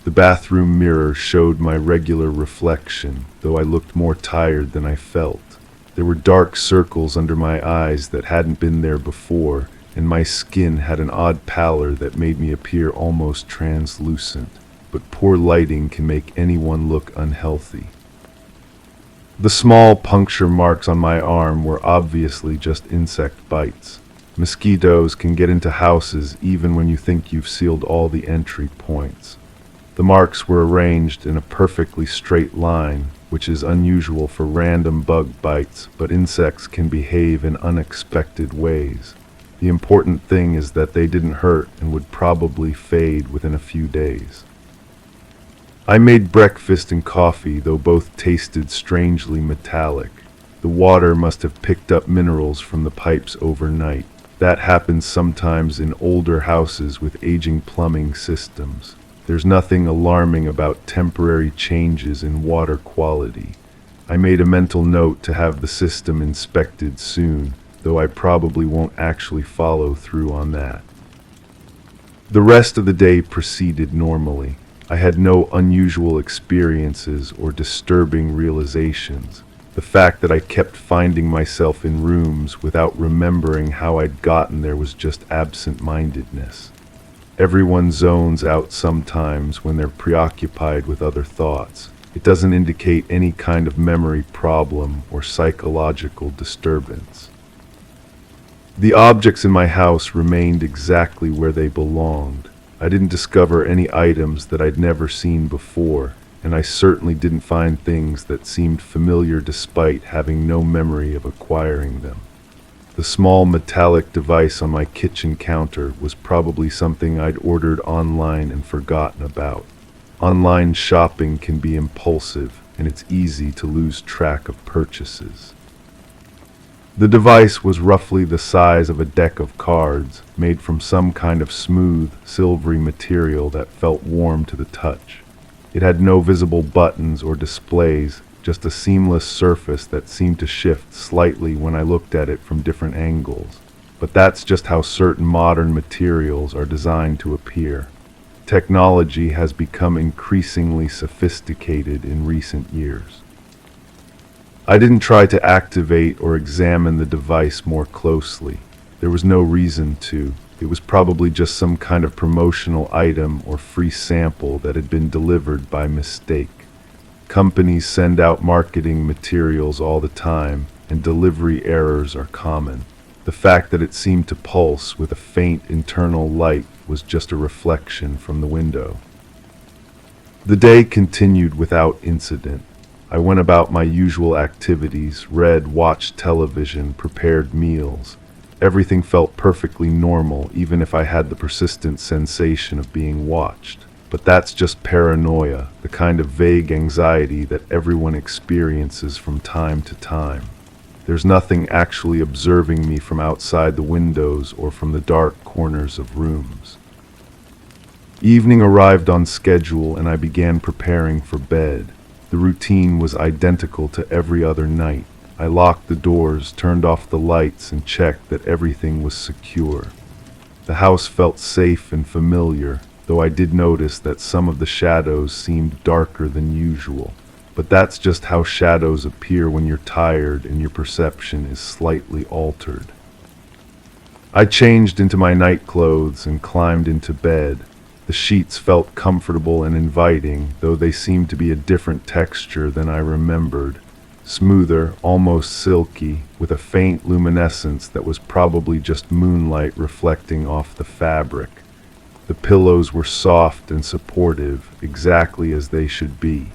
The bathroom mirror showed my regular reflection, though I looked more tired than I felt. There were dark circles under my eyes that hadn't been there before, and my skin had an odd pallor that made me appear almost translucent, but poor lighting can make anyone look unhealthy. The small puncture marks on my arm were obviously just insect bites. Mosquitoes can get into houses even when you think you've sealed all the entry points. The marks were arranged in a perfectly straight line, which is unusual for random bug bites, but insects can behave in unexpected ways. The important thing is that they didn't hurt and would probably fade within a few days. I made breakfast and coffee, though both tasted strangely metallic. The water must have picked up minerals from the pipes overnight. That happens sometimes in older houses with aging plumbing systems. There's nothing alarming about temporary changes in water quality. I made a mental note to have the system inspected soon, though I probably won't actually follow through on that. The rest of the day proceeded normally. I had no unusual experiences or disturbing realizations. The fact that I kept finding myself in rooms without remembering how I'd gotten there was just absent-mindedness. Everyone zones out sometimes when they're preoccupied with other thoughts. It doesn't indicate any kind of memory problem or psychological disturbance. The objects in my house remained exactly where they belonged. I didn't discover any items that I'd never seen before, and I certainly didn't find things that seemed familiar despite having no memory of acquiring them. The small metallic device on my kitchen counter was probably something I'd ordered online and forgotten about. Online shopping can be impulsive, and it's easy to lose track of purchases. The device was roughly the size of a deck of cards, made from some kind of smooth, silvery material that felt warm to the touch. It had no visible buttons or displays, just a seamless surface that seemed to shift slightly when I looked at it from different angles. But that's just how certain modern materials are designed to appear. Technology has become increasingly sophisticated in recent years. I didn't try to activate or examine the device more closely. There was no reason to. It was probably just some kind of promotional item or free sample that had been delivered by mistake. Companies send out marketing materials all the time, and delivery errors are common. The fact that it seemed to pulse with a faint internal light was just a reflection from the window. The day continued without incident. I went about my usual activities, read, watched television, prepared meals. Everything felt perfectly normal, even if I had the persistent sensation of being watched. But that's just paranoia, the kind of vague anxiety that everyone experiences from time to time. There's nothing actually observing me from outside the windows or from the dark corners of rooms. Evening arrived on schedule and I began preparing for bed. The routine was identical to every other night. I locked the doors, turned off the lights, and checked that everything was secure. The house felt safe and familiar, though I did notice that some of the shadows seemed darker than usual. But that's just how shadows appear when you're tired and your perception is slightly altered. I changed into my night clothes and climbed into bed. The sheets felt comfortable and inviting, though they seemed to be a different texture than I remembered. Smoother, almost silky, with a faint luminescence that was probably just moonlight reflecting off the fabric. The pillows were soft and supportive, exactly as they should be.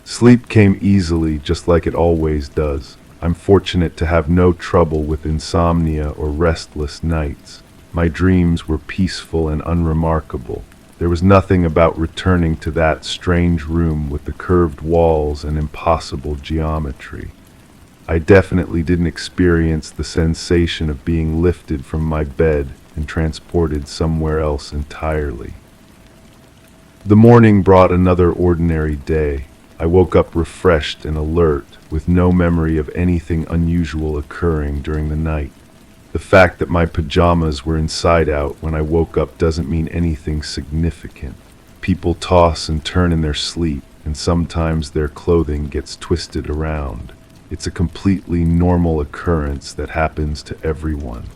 Sleep came easily, just like it always does. I'm fortunate to have no trouble with insomnia or restless nights. My dreams were peaceful and unremarkable. There was nothing about returning to that strange room with the curved walls and impossible geometry. I definitely didn't experience the sensation of being lifted from my bed and transported somewhere else entirely. The morning brought another ordinary day. I woke up refreshed and alert, with no memory of anything unusual occurring during the night. The fact that my pajamas were inside out when I woke up doesn't mean anything significant. People toss and turn in their sleep, and sometimes their clothing gets twisted around. It's a completely normal occurrence that happens to everyone.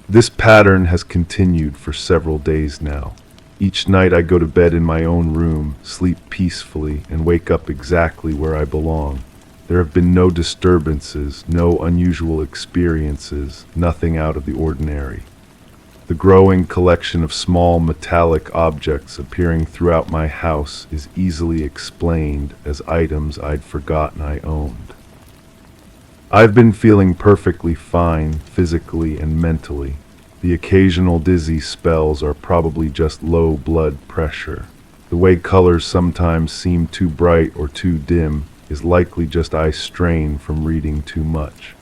This pattern has continued for several days now. Each night I go to bed in my own room, sleep peacefully, and wake up exactly where I belong. There have been no disturbances, no unusual experiences, nothing out of the ordinary. The growing collection of small metallic objects appearing throughout my house is easily explained as items I'd forgotten I owned. I've been feeling perfectly fine, physically and mentally. The occasional dizzy spells are probably just low blood pressure. The way colors sometimes seem too bright or too dim is likely just eye strain from reading too much.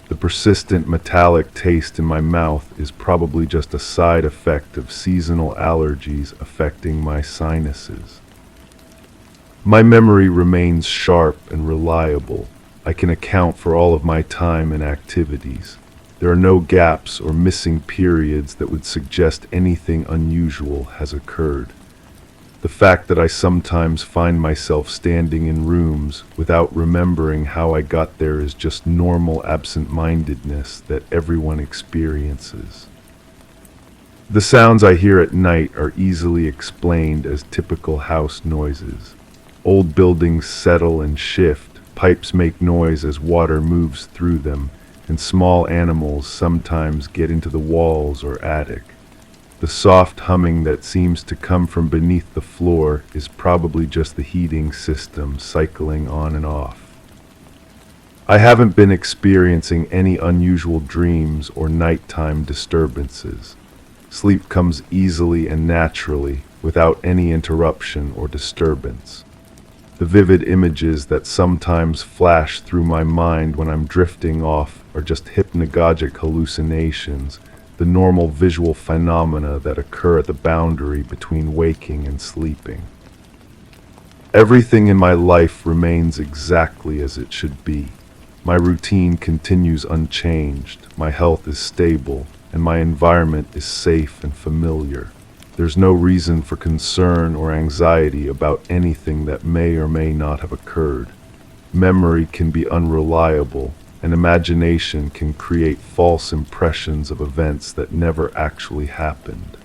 The persistent metallic taste in my mouth is probably just a side effect of seasonal allergies affecting my sinuses. My memory remains sharp and reliable. I can account for all of my time and activities. There are no gaps or missing periods that would suggest anything unusual has occurred. The fact that I sometimes find myself standing in rooms without remembering how I got there is just normal absent-mindedness that everyone experiences. The sounds I hear at night are easily explained as typical house noises. Old buildings settle and shift, pipes make noise as water moves through them, and small animals sometimes get into the walls or attic. The soft humming that seems to come from beneath the floor is probably just the heating system cycling on and off. I haven't been experiencing any unusual dreams or nighttime disturbances. Sleep comes easily and naturally, without any interruption or disturbance. The vivid images that sometimes flash through my mind when I'm drifting off are just hypnagogic hallucinations, the normal visual phenomena that occur at the boundary between waking and sleeping. Everything in my life remains exactly as it should be. My routine continues unchanged, my health is stable, and my environment is safe and familiar. There's no reason for concern or anxiety about anything that may or may not have occurred. Memory can be unreliable, and imagination can create false impressions of events that never actually happened.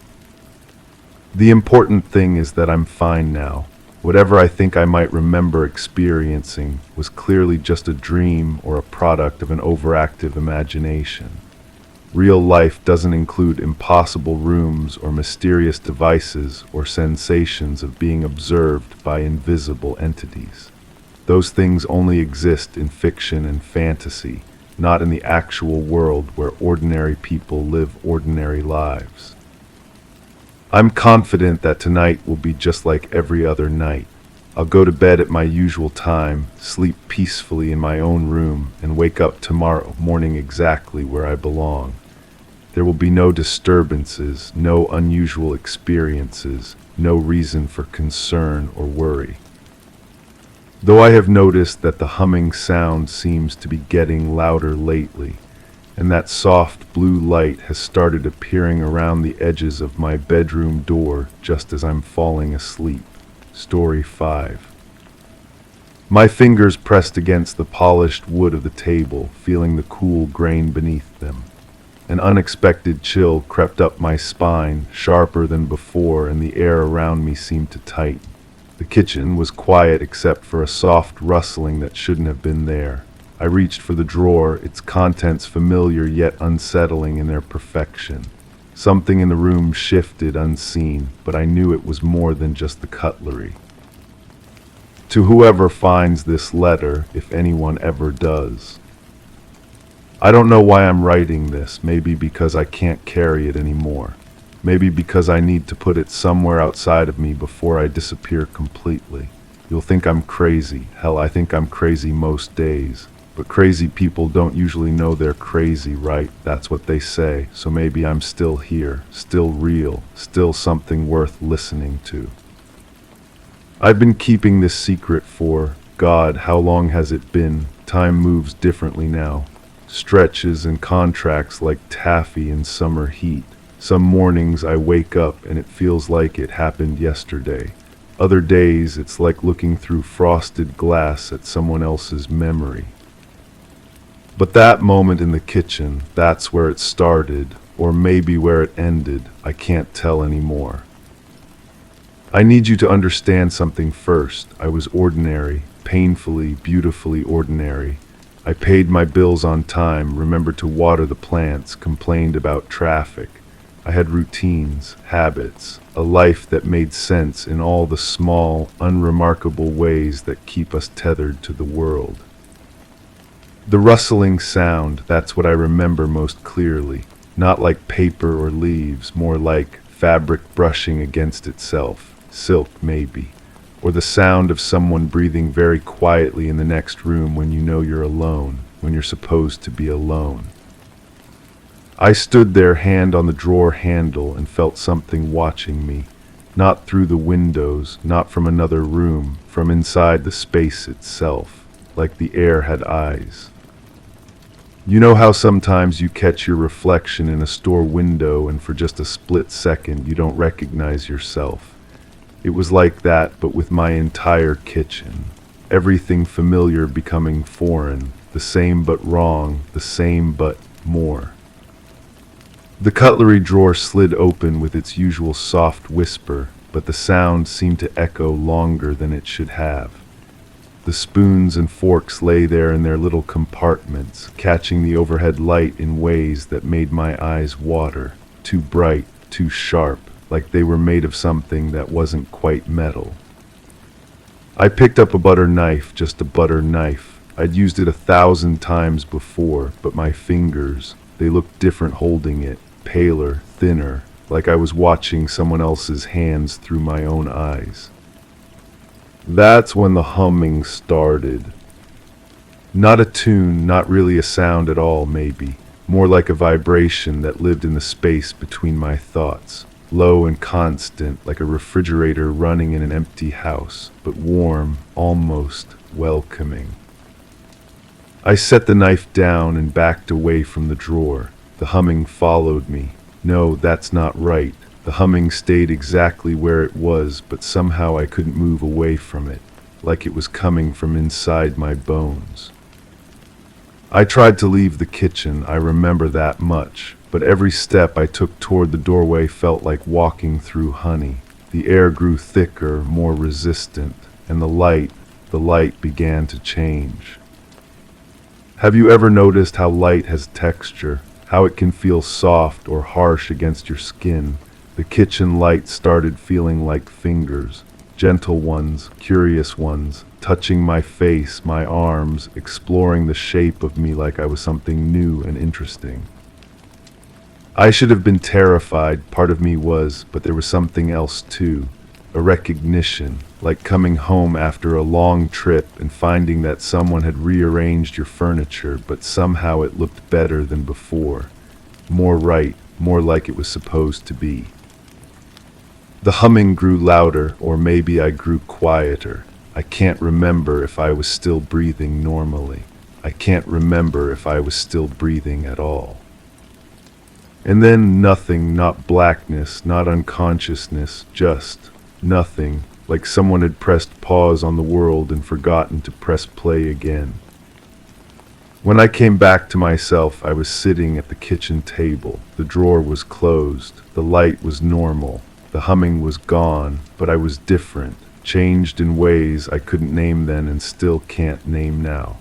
The important thing is that I'm fine now. Whatever I think I might remember experiencing was clearly just a dream or a product of an overactive imagination. Real life doesn't include impossible rooms or mysterious devices or sensations of being observed by invisible entities. Those things only exist in fiction and fantasy, not in the actual world where ordinary people live ordinary lives. I'm confident that tonight will be just like every other night. I'll go to bed at my usual time, sleep peacefully in my own room, and wake up tomorrow morning exactly where I belong. There will be no disturbances, no unusual experiences, no reason for concern or worry. Though I have noticed that the humming sound seems to be getting louder lately, and that soft blue light has started appearing around the edges of my bedroom door just as I'm falling asleep. Story 5. My fingers pressed against the polished wood of the table, feeling the cool grain beneath them. An unexpected chill crept up my spine, sharper than before, and the air around me seemed to tighten. The kitchen was quiet except for a soft rustling that shouldn't have been there. I reached for the drawer, its contents familiar yet unsettling in their perfection. Something in the room shifted unseen, but I knew it was more than just the cutlery. To whoever finds this letter, if anyone ever does. I don't know why I'm writing this, maybe because I can't carry it anymore. Maybe because I need to put it somewhere outside of me before I disappear completely. You'll think I'm crazy. Hell, I think I'm crazy most days. But crazy people don't usually know they're crazy, right? That's what they say. So maybe I'm still here, still real, still something worth listening to. I've been keeping this secret for, God, how long has it been? Time moves differently now. Stretches and contracts like taffy in summer heat. Some mornings I wake up and it feels like it happened yesterday. Other days it's like looking through frosted glass at someone else's memory. But that moment in the kitchen, that's where it started, or maybe where it ended, I can't tell anymore. I need you to understand something first. I was ordinary, painfully, beautifully ordinary. I paid my bills on time, remembered to water the plants, complained about traffic. I had routines, habits, a life that made sense in all the small, unremarkable ways that keep us tethered to the world. The rustling sound, that's what I remember most clearly. Not like paper or leaves, more like fabric brushing against itself. Silk, maybe. Or the sound of someone breathing very quietly in the next room when you know you're alone, when you're supposed to be alone. I stood there, hand on the drawer handle, and felt something watching me. Not through the windows, not from another room, from inside the space itself, like the air had eyes. You know how sometimes you catch your reflection in a store window and for just a split second you don't recognize yourself? It was like that, but with my entire kitchen. Everything familiar becoming foreign, the same but wrong, the same but more. The cutlery drawer slid open with its usual soft whisper, but the sound seemed to echo longer than it should have. The spoons and forks lay there in their little compartments, catching the overhead light in ways that made my eyes water, too bright, too sharp, like they were made of something that wasn't quite metal. I picked up a butter knife, just a butter knife. I'd used it 1,000 times before, but my fingers, they looked different holding it, paler, thinner, like I was watching someone else's hands through my own eyes. That's when the humming started. Not a tune, not really a sound at all, maybe. More like a vibration that lived in the space between my thoughts. Low and constant, like a refrigerator running in an empty house, but warm, almost welcoming. I set the knife down and backed away from the drawer. The humming followed me. No, that's not right. The humming stayed exactly where it was, but somehow I couldn't move away from it, like it was coming from inside my bones. I tried to leave the kitchen, I remember that much, but every step I took toward the doorway felt like walking through honey. The air grew thicker, more resistant, and the light began to change. Have you ever noticed how light has texture, how it can feel soft or harsh against your skin? The kitchen light started feeling like fingers, gentle ones, curious ones, touching my face, my arms, exploring the shape of me like I was something new and interesting. I should have been terrified, part of me was, but there was something else too. A recognition, like coming home after a long trip and finding that someone had rearranged your furniture, but somehow it looked better than before. More right, more like it was supposed to be. The humming grew louder, or maybe I grew quieter. I can't remember if I was still breathing normally. I can't remember if I was still breathing at all. And then nothing, not blackness, not unconsciousness, just nothing, like someone had pressed pause on the world and forgotten to press play again. When I came back to myself, I was sitting at the kitchen table. The drawer was closed. The light was normal. The humming was gone, but I was different, changed in ways I couldn't name then and still can't name now.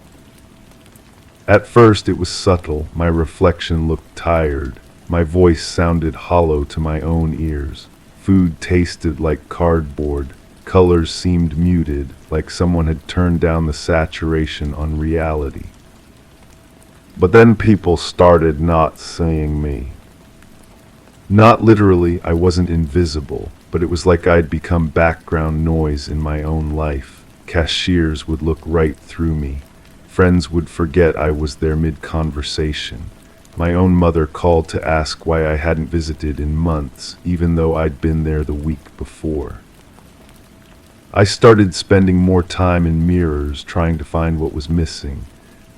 At first it was subtle. My reflection looked tired. My voice sounded hollow to my own ears. Food tasted like cardboard. Colors seemed muted, like someone had turned down the saturation on reality. But then people started not seeing me. Not literally, I wasn't invisible, but it was like I'd become background noise in my own life. Cashiers would look right through me. Friends would forget I was there mid-conversation. My own mother called to ask why I hadn't visited in months, even though I'd been there the week before. I started spending more time in mirrors, trying to find what was missing.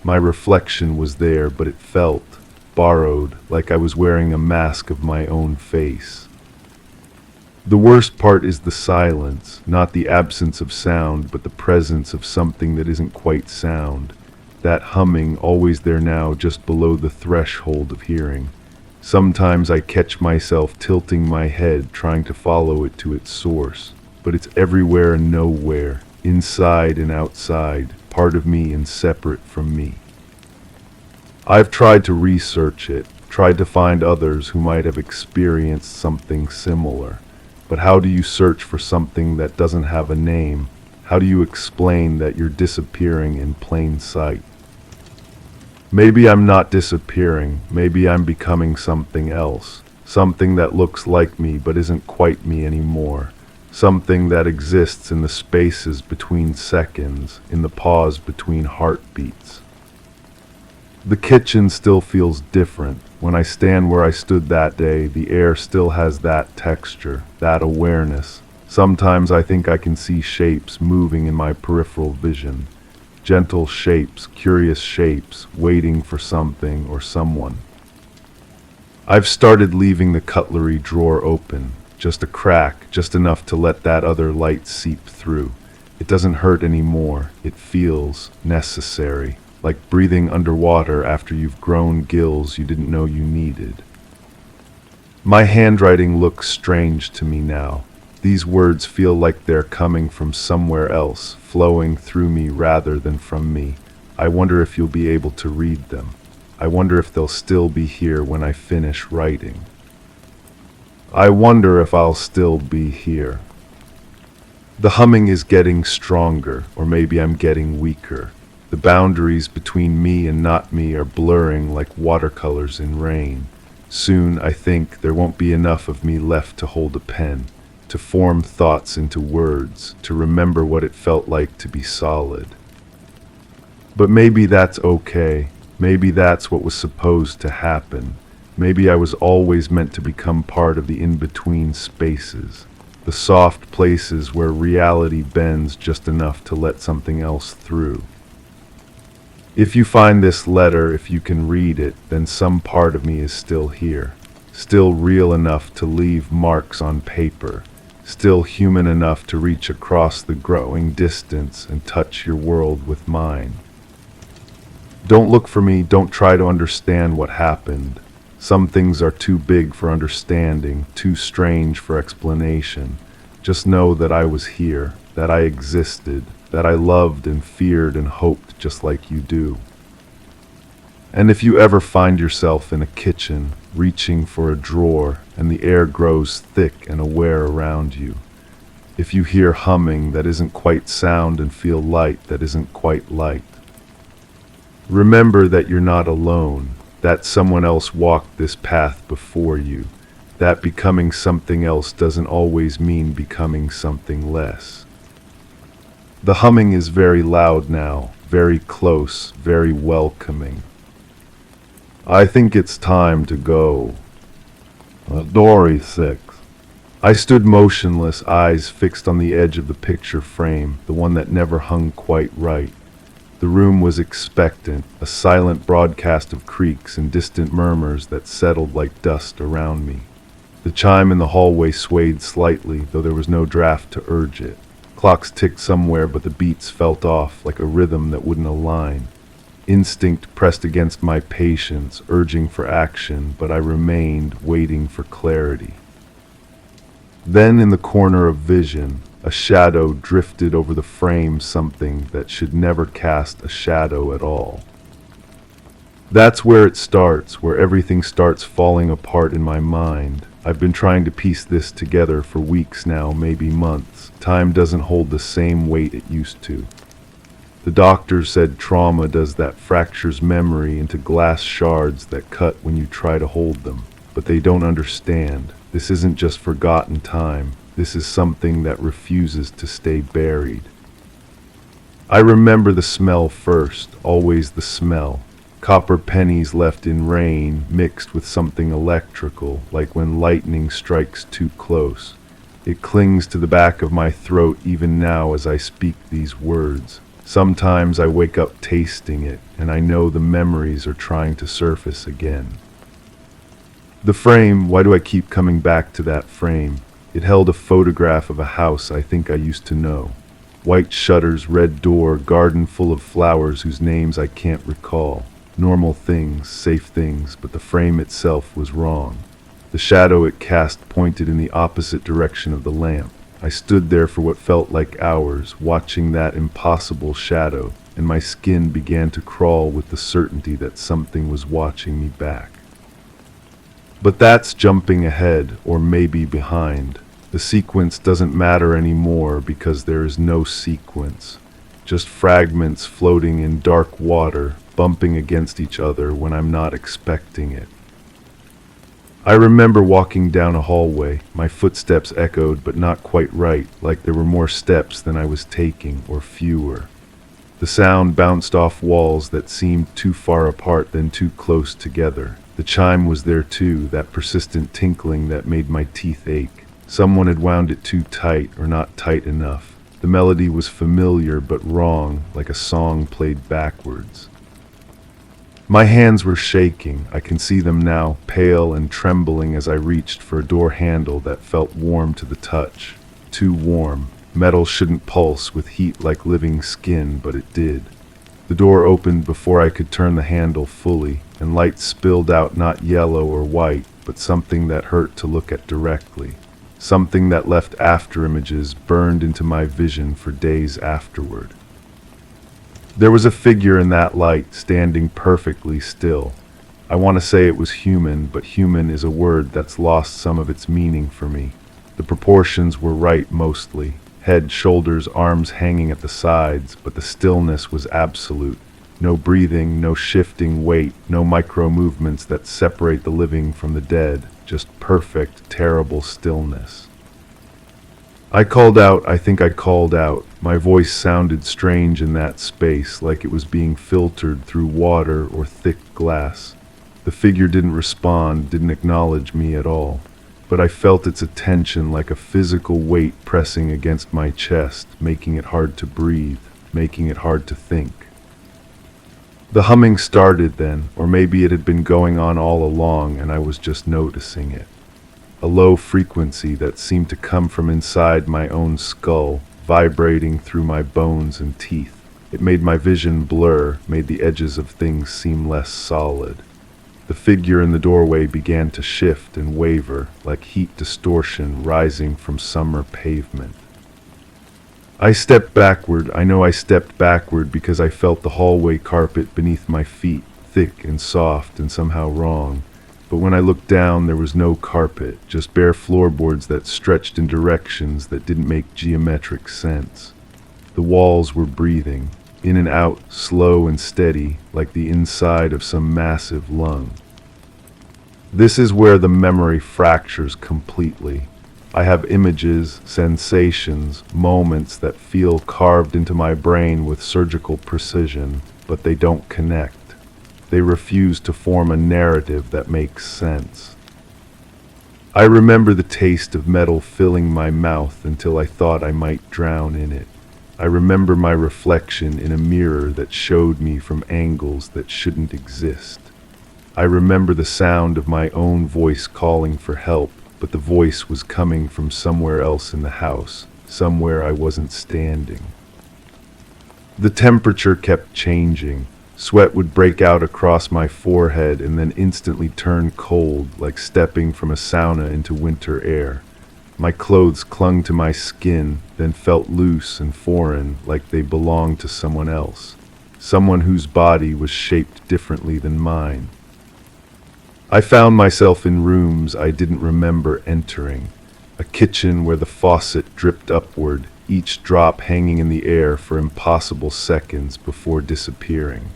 My reflection was there, but it felt borrowed, like I was wearing a mask of my own face. The worst part is the silence, not the absence of sound, but the presence of something that isn't quite sound. That humming, always there now, just below the threshold of hearing. Sometimes I catch myself tilting my head, trying to follow it to its source, but it's everywhere and nowhere, inside and outside, part of me and separate from me. I've tried to research it, tried to find others who might have experienced something similar. But how do you search for something that doesn't have a name? How do you explain that you're disappearing in plain sight? Maybe I'm not disappearing, maybe I'm becoming something else. Something that looks like me but isn't quite me anymore. Something that exists in the spaces between seconds, in the pause between heartbeats. The kitchen still feels different. When I stand where I stood that day, the air still has that texture, that awareness. Sometimes I think I can see shapes moving in my peripheral vision. Gentle shapes, curious shapes, waiting for something or someone. I've started leaving the cutlery drawer open. Just a crack, just enough to let that other light seep through. It doesn't hurt anymore. It feels necessary. Like breathing underwater after you've grown gills you didn't know you needed. My handwriting looks strange to me now. These words feel like they're coming from somewhere else, flowing through me rather than from me. I wonder if you'll be able to read them. I wonder if they'll still be here when I finish writing. I wonder if I'll still be here. The humming is getting stronger, or maybe I'm getting weaker. The boundaries between me and not me are blurring like watercolors in rain. Soon, I think, there won't be enough of me left to hold a pen, to form thoughts into words, to remember what it felt like to be solid. But maybe that's okay. Maybe that's what was supposed to happen. Maybe I was always meant to become part of the in-between spaces, the soft places where reality bends just enough to let something else through. If you find this letter, if you can read it, then some part of me is still here, still real enough to leave marks on paper, still human enough to reach across the growing distance and touch your world with mine. Don't look for me, don't try to understand what happened. Some things are too big for understanding, too strange for explanation. Just know that I was here, that I existed, that I loved and feared and hoped just like you do. And if you ever find yourself in a kitchen, reaching for a drawer, and the air grows thick and aware around you, if you hear humming that isn't quite sound and feel light that isn't quite light, remember that you're not alone, that someone else walked this path before you, that becoming something else doesn't always mean becoming something less. The humming is very loud now, very close, very welcoming. I think it's time to go. Dory 6. I stood motionless, eyes fixed on the edge of the picture frame, the one that never hung quite right. The room was expectant, a silent broadcast of creaks and distant murmurs that settled like dust around me. The chime in the hallway swayed slightly, though there was no draft to urge it. Clocks ticked somewhere, but the beats felt off, like a rhythm that wouldn't align. Instinct pressed against my patience, urging for action, but I remained, waiting for clarity. Then, in the corner of vision, a shadow drifted over the frame, something that should never cast a shadow at all. That's where it starts, where everything starts falling apart in my mind. I've been trying to piece this together for weeks now, maybe months. Time doesn't hold the same weight it used to. The doctor said trauma does that, fractures memory into glass shards that cut when you try to hold them. But they don't understand. This isn't just forgotten time. This is something that refuses to stay buried. I remember the smell first, always the smell. Copper pennies left in rain, mixed with something electrical, like when lightning strikes too close. It clings to the back of my throat even now as I speak these words. Sometimes I wake up tasting it, and I know the memories are trying to surface again. The frame, why do I keep coming back to that frame? It held a photograph of a house I think I used to know. White shutters, red door, garden full of flowers whose names I can't recall. Normal things, safe things, but the frame itself was wrong. The shadow it cast pointed in the opposite direction of the lamp. I stood there for what felt like hours, watching that impossible shadow, and my skin began to crawl with the certainty that something was watching me back. But that's jumping ahead, or maybe behind. The sequence doesn't matter anymore because there is no sequence. Just fragments floating in dark water, bumping against each other when I'm not expecting it. I remember walking down a hallway. My footsteps echoed, but not quite right, like there were more steps than I was taking, or fewer. The sound bounced off walls that seemed too far apart than too close together. The chime was there too, that persistent tinkling that made my teeth ache. Someone had wound it too tight, or not tight enough. The melody was familiar but wrong, like a song played backwards. My hands were shaking. I can see them now, pale and trembling as I reached for a door handle that felt warm to the touch. Too warm. Metal shouldn't pulse with heat like living skin, but it did. The door opened before I could turn the handle fully, and light spilled out, not yellow or white, but something that hurt to look at directly. Something that left after images burned into my vision for days afterward. There was a figure in that light, standing perfectly still. I want to say it was human, but human is a word that's lost some of its meaning for me. The proportions were right mostly. Head, shoulders, arms hanging at the sides, but the stillness was absolute. No breathing, no shifting weight, no micro movements that separate the living from the dead. Just perfect, terrible stillness. I called out. I think I called out. My voice sounded strange in that space, like it was being filtered through water or thick glass. The figure didn't respond, didn't acknowledge me at all. But I felt its attention like a physical weight pressing against my chest, making it hard to breathe, making it hard to think. The humming started then, or maybe it had been going on all along and I was just noticing it. A low frequency that seemed to come from inside my own skull, vibrating through my bones and teeth. It made my vision blur, made the edges of things seem less solid. The figure in the doorway began to shift and waver, like heat distortion rising from summer pavement. I stepped backward. I know I stepped backward because I felt the hallway carpet beneath my feet, thick and soft and somehow wrong. But when I looked down, there was no carpet, just bare floorboards that stretched in directions that didn't make geometric sense. The walls were breathing, in and out, slow and steady, like the inside of some massive lung. This is where the memory fractures completely. I have images, sensations, moments that feel carved into my brain with surgical precision, but they don't connect. They refuse to form a narrative that makes sense. I remember the taste of metal filling my mouth until I thought I might drown in it. I remember my reflection in a mirror that showed me from angles that shouldn't exist. I remember the sound of my own voice calling for help, but the voice was coming from somewhere else in the house, somewhere I wasn't standing. The temperature kept changing. Sweat would break out across my forehead and then instantly turn cold, like stepping from a sauna into winter air. My clothes clung to my skin, then felt loose and foreign, like they belonged to someone else, someone whose body was shaped differently than mine. I found myself in rooms I didn't remember entering, a kitchen where the faucet dripped upward, each drop hanging in the air for impossible seconds before disappearing.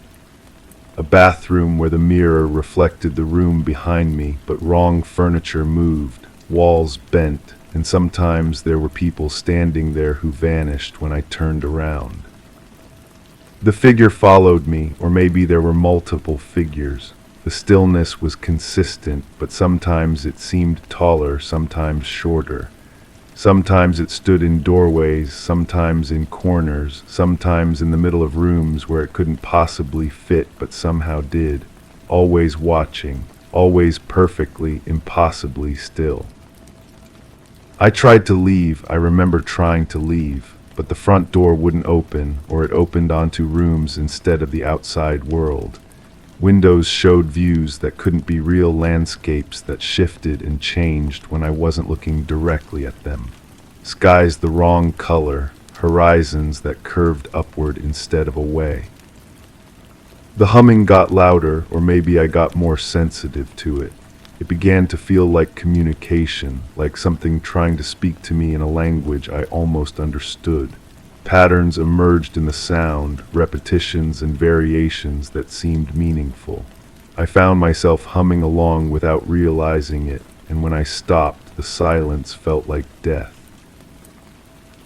A bathroom where the mirror reflected the room behind me, but wrong furniture moved, walls bent, and sometimes there were people standing there who vanished when I turned around. The figure followed me, or maybe there were multiple figures. The stillness was consistent, but sometimes it seemed taller, sometimes shorter. Sometimes it stood in doorways, sometimes in corners, sometimes in the middle of rooms where it couldn't possibly fit but somehow did, always watching, always perfectly, impossibly still. I tried to leave. I remember trying to leave, but the front door wouldn't open, or it opened onto rooms instead of the outside world. Windows showed views that couldn't be real, landscapes that shifted and changed when I wasn't looking directly at them. Skies the wrong color, horizons that curved upward instead of away. The humming got louder, or maybe I got more sensitive to it. It began to feel like communication, like something trying to speak to me in a language I almost understood. Patterns emerged in the sound, repetitions and variations that seemed meaningful. I found myself humming along without realizing it, and when I stopped, the silence felt like death.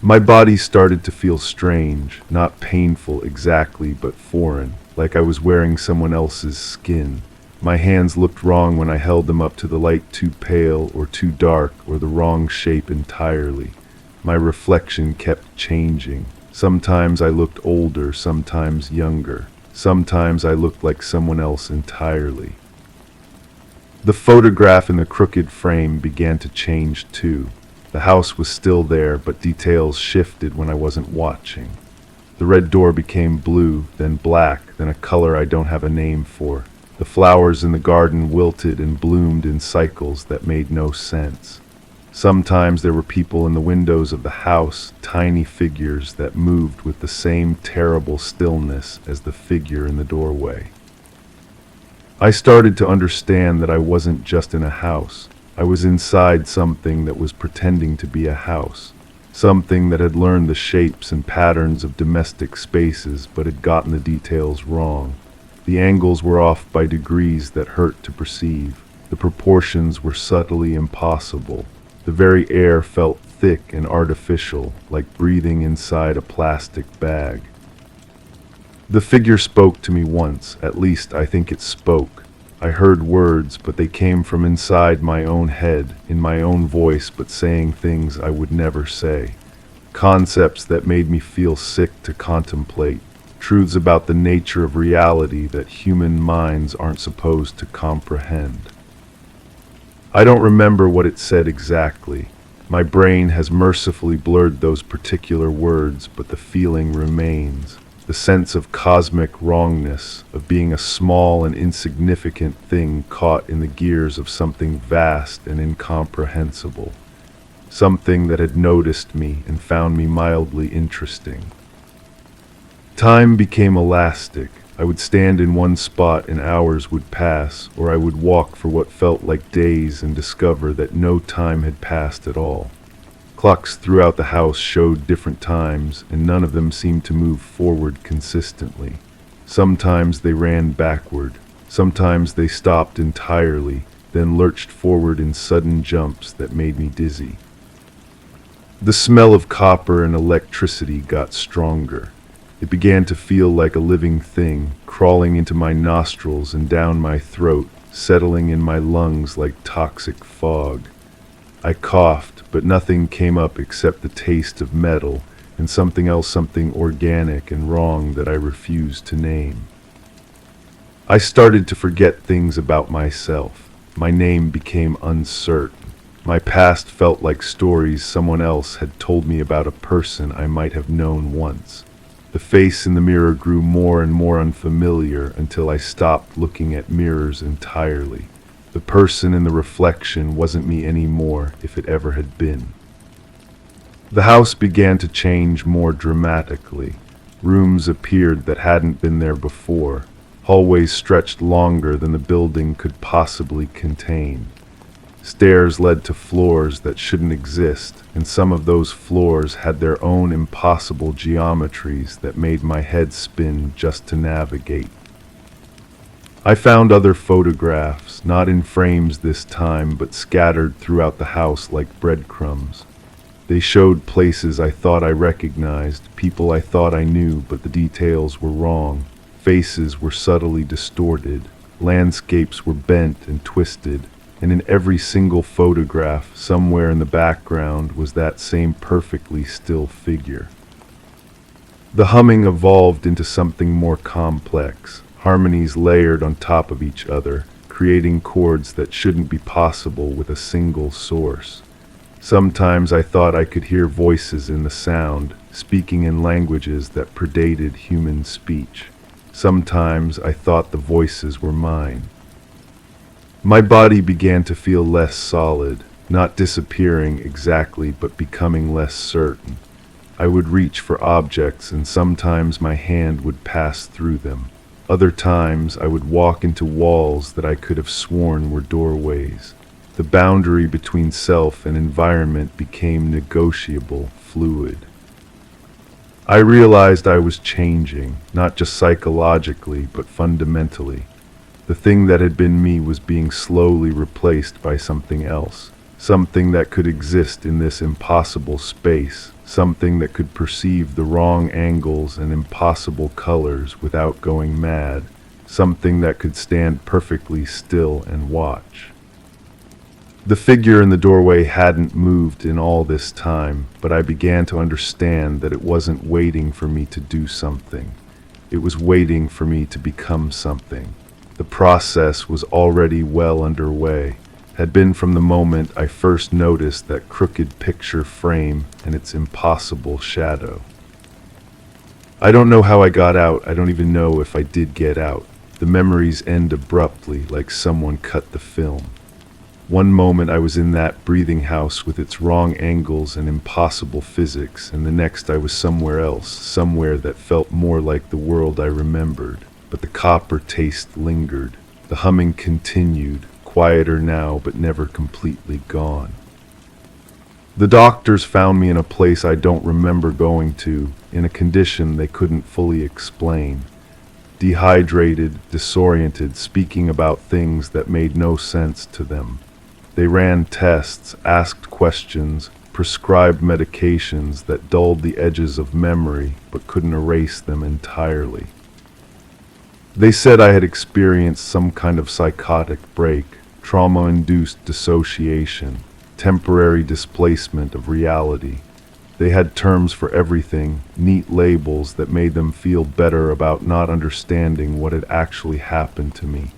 My body started to feel strange, not painful exactly, but foreign, like I was wearing someone else's skin. My hands looked wrong when I held them up to the light, too pale or too dark or the wrong shape entirely. My reflection kept changing. Sometimes I looked older, sometimes younger. Sometimes I looked like someone else entirely. The photograph in the crooked frame began to change too. The house was still there, but details shifted when I wasn't watching. The red door became blue, then black, then a color I don't have a name for. The flowers in the garden wilted and bloomed in cycles that made no sense. Sometimes there were people in the windows of the house, tiny figures that moved with the same terrible stillness as the figure in the doorway. I started to understand that I wasn't just in a house. I was inside something that was pretending to be a house. Something that had learned the shapes and patterns of domestic spaces but had gotten the details wrong. The angles were off by degrees that hurt to perceive. The proportions were subtly impossible. The very air felt thick and artificial, like breathing inside a plastic bag. The figure spoke to me once, at least I think it spoke. I heard words, but they came from inside my own head, in my own voice, but saying things I would never say. Concepts that made me feel sick to contemplate. Truths about the nature of reality that human minds aren't supposed to comprehend. I don't remember what it said exactly. My brain has mercifully blurred those particular words, but the feeling remains. The sense of cosmic wrongness, of being a small and insignificant thing caught in the gears of something vast and incomprehensible. Something that had noticed me and found me mildly interesting. Time became elastic. I would stand in one spot and hours would pass, or I would walk for what felt like days and discover that no time had passed at all. Clocks throughout the house showed different times, and none of them seemed to move forward consistently. Sometimes they ran backward, sometimes they stopped entirely, then lurched forward in sudden jumps that made me dizzy. The smell of copper and electricity got stronger. It began to feel like a living thing, crawling into my nostrils and down my throat, settling in my lungs like toxic fog. I coughed, but nothing came up except the taste of metal and something else, something organic and wrong that I refused to name. I started to forget things about myself. My name became uncertain. My past felt like stories someone else had told me about a person I might have known once. The face in the mirror grew more and more unfamiliar until I stopped looking at mirrors entirely. The person in the reflection wasn't me anymore, if it ever had been. The house began to change more dramatically. Rooms appeared that hadn't been there before. Hallways stretched longer than the building could possibly contain. Stairs led to floors that shouldn't exist, and some of those floors had their own impossible geometries that made my head spin just to navigate. I found other photographs, not in frames this time, but scattered throughout the house like breadcrumbs. They showed places I thought I recognized, people I thought I knew, but the details were wrong. Faces were subtly distorted, landscapes were bent and twisted, and in every single photograph, somewhere in the background, was that same perfectly still figure. The humming evolved into something more complex, harmonies layered on top of each other, creating chords that shouldn't be possible with a single source. Sometimes I thought I could hear voices in the sound, speaking in languages that predated human speech. Sometimes I thought the voices were mine. My body began to feel less solid, not disappearing exactly, but becoming less certain. I would reach for objects, and sometimes my hand would pass through them. Other times I would walk into walls that I could have sworn were doorways. The boundary between self and environment became negotiable, fluid. I realized I was changing, not just psychologically, but fundamentally. The thing that had been me was being slowly replaced by something else, something that could exist in this impossible space, something that could perceive the wrong angles and impossible colors without going mad, something that could stand perfectly still and watch. The figure in the doorway hadn't moved in all this time, but I began to understand that it wasn't waiting for me to do something. It was waiting for me to become something. The process was already well underway, had been from the moment I first noticed that crooked picture frame and its impossible shadow. I don't know how I got out. I don't even know if I did get out. The memories end abruptly, like someone cut the film. One moment I was in that breathing house with its wrong angles and impossible physics, and the next I was somewhere else, somewhere that felt more like the world I remembered. But the copper taste lingered. The humming continued, quieter now, but never completely gone. The doctors found me in a place I don't remember going to, in a condition they couldn't fully explain. Dehydrated, disoriented, speaking about things that made no sense to them. They ran tests, asked questions, prescribed medications that dulled the edges of memory but couldn't erase them entirely. They said I had experienced some kind of psychotic break, trauma-induced dissociation, temporary displacement of reality. They had terms for everything, neat labels that made them feel better about not understanding what had actually happened to me.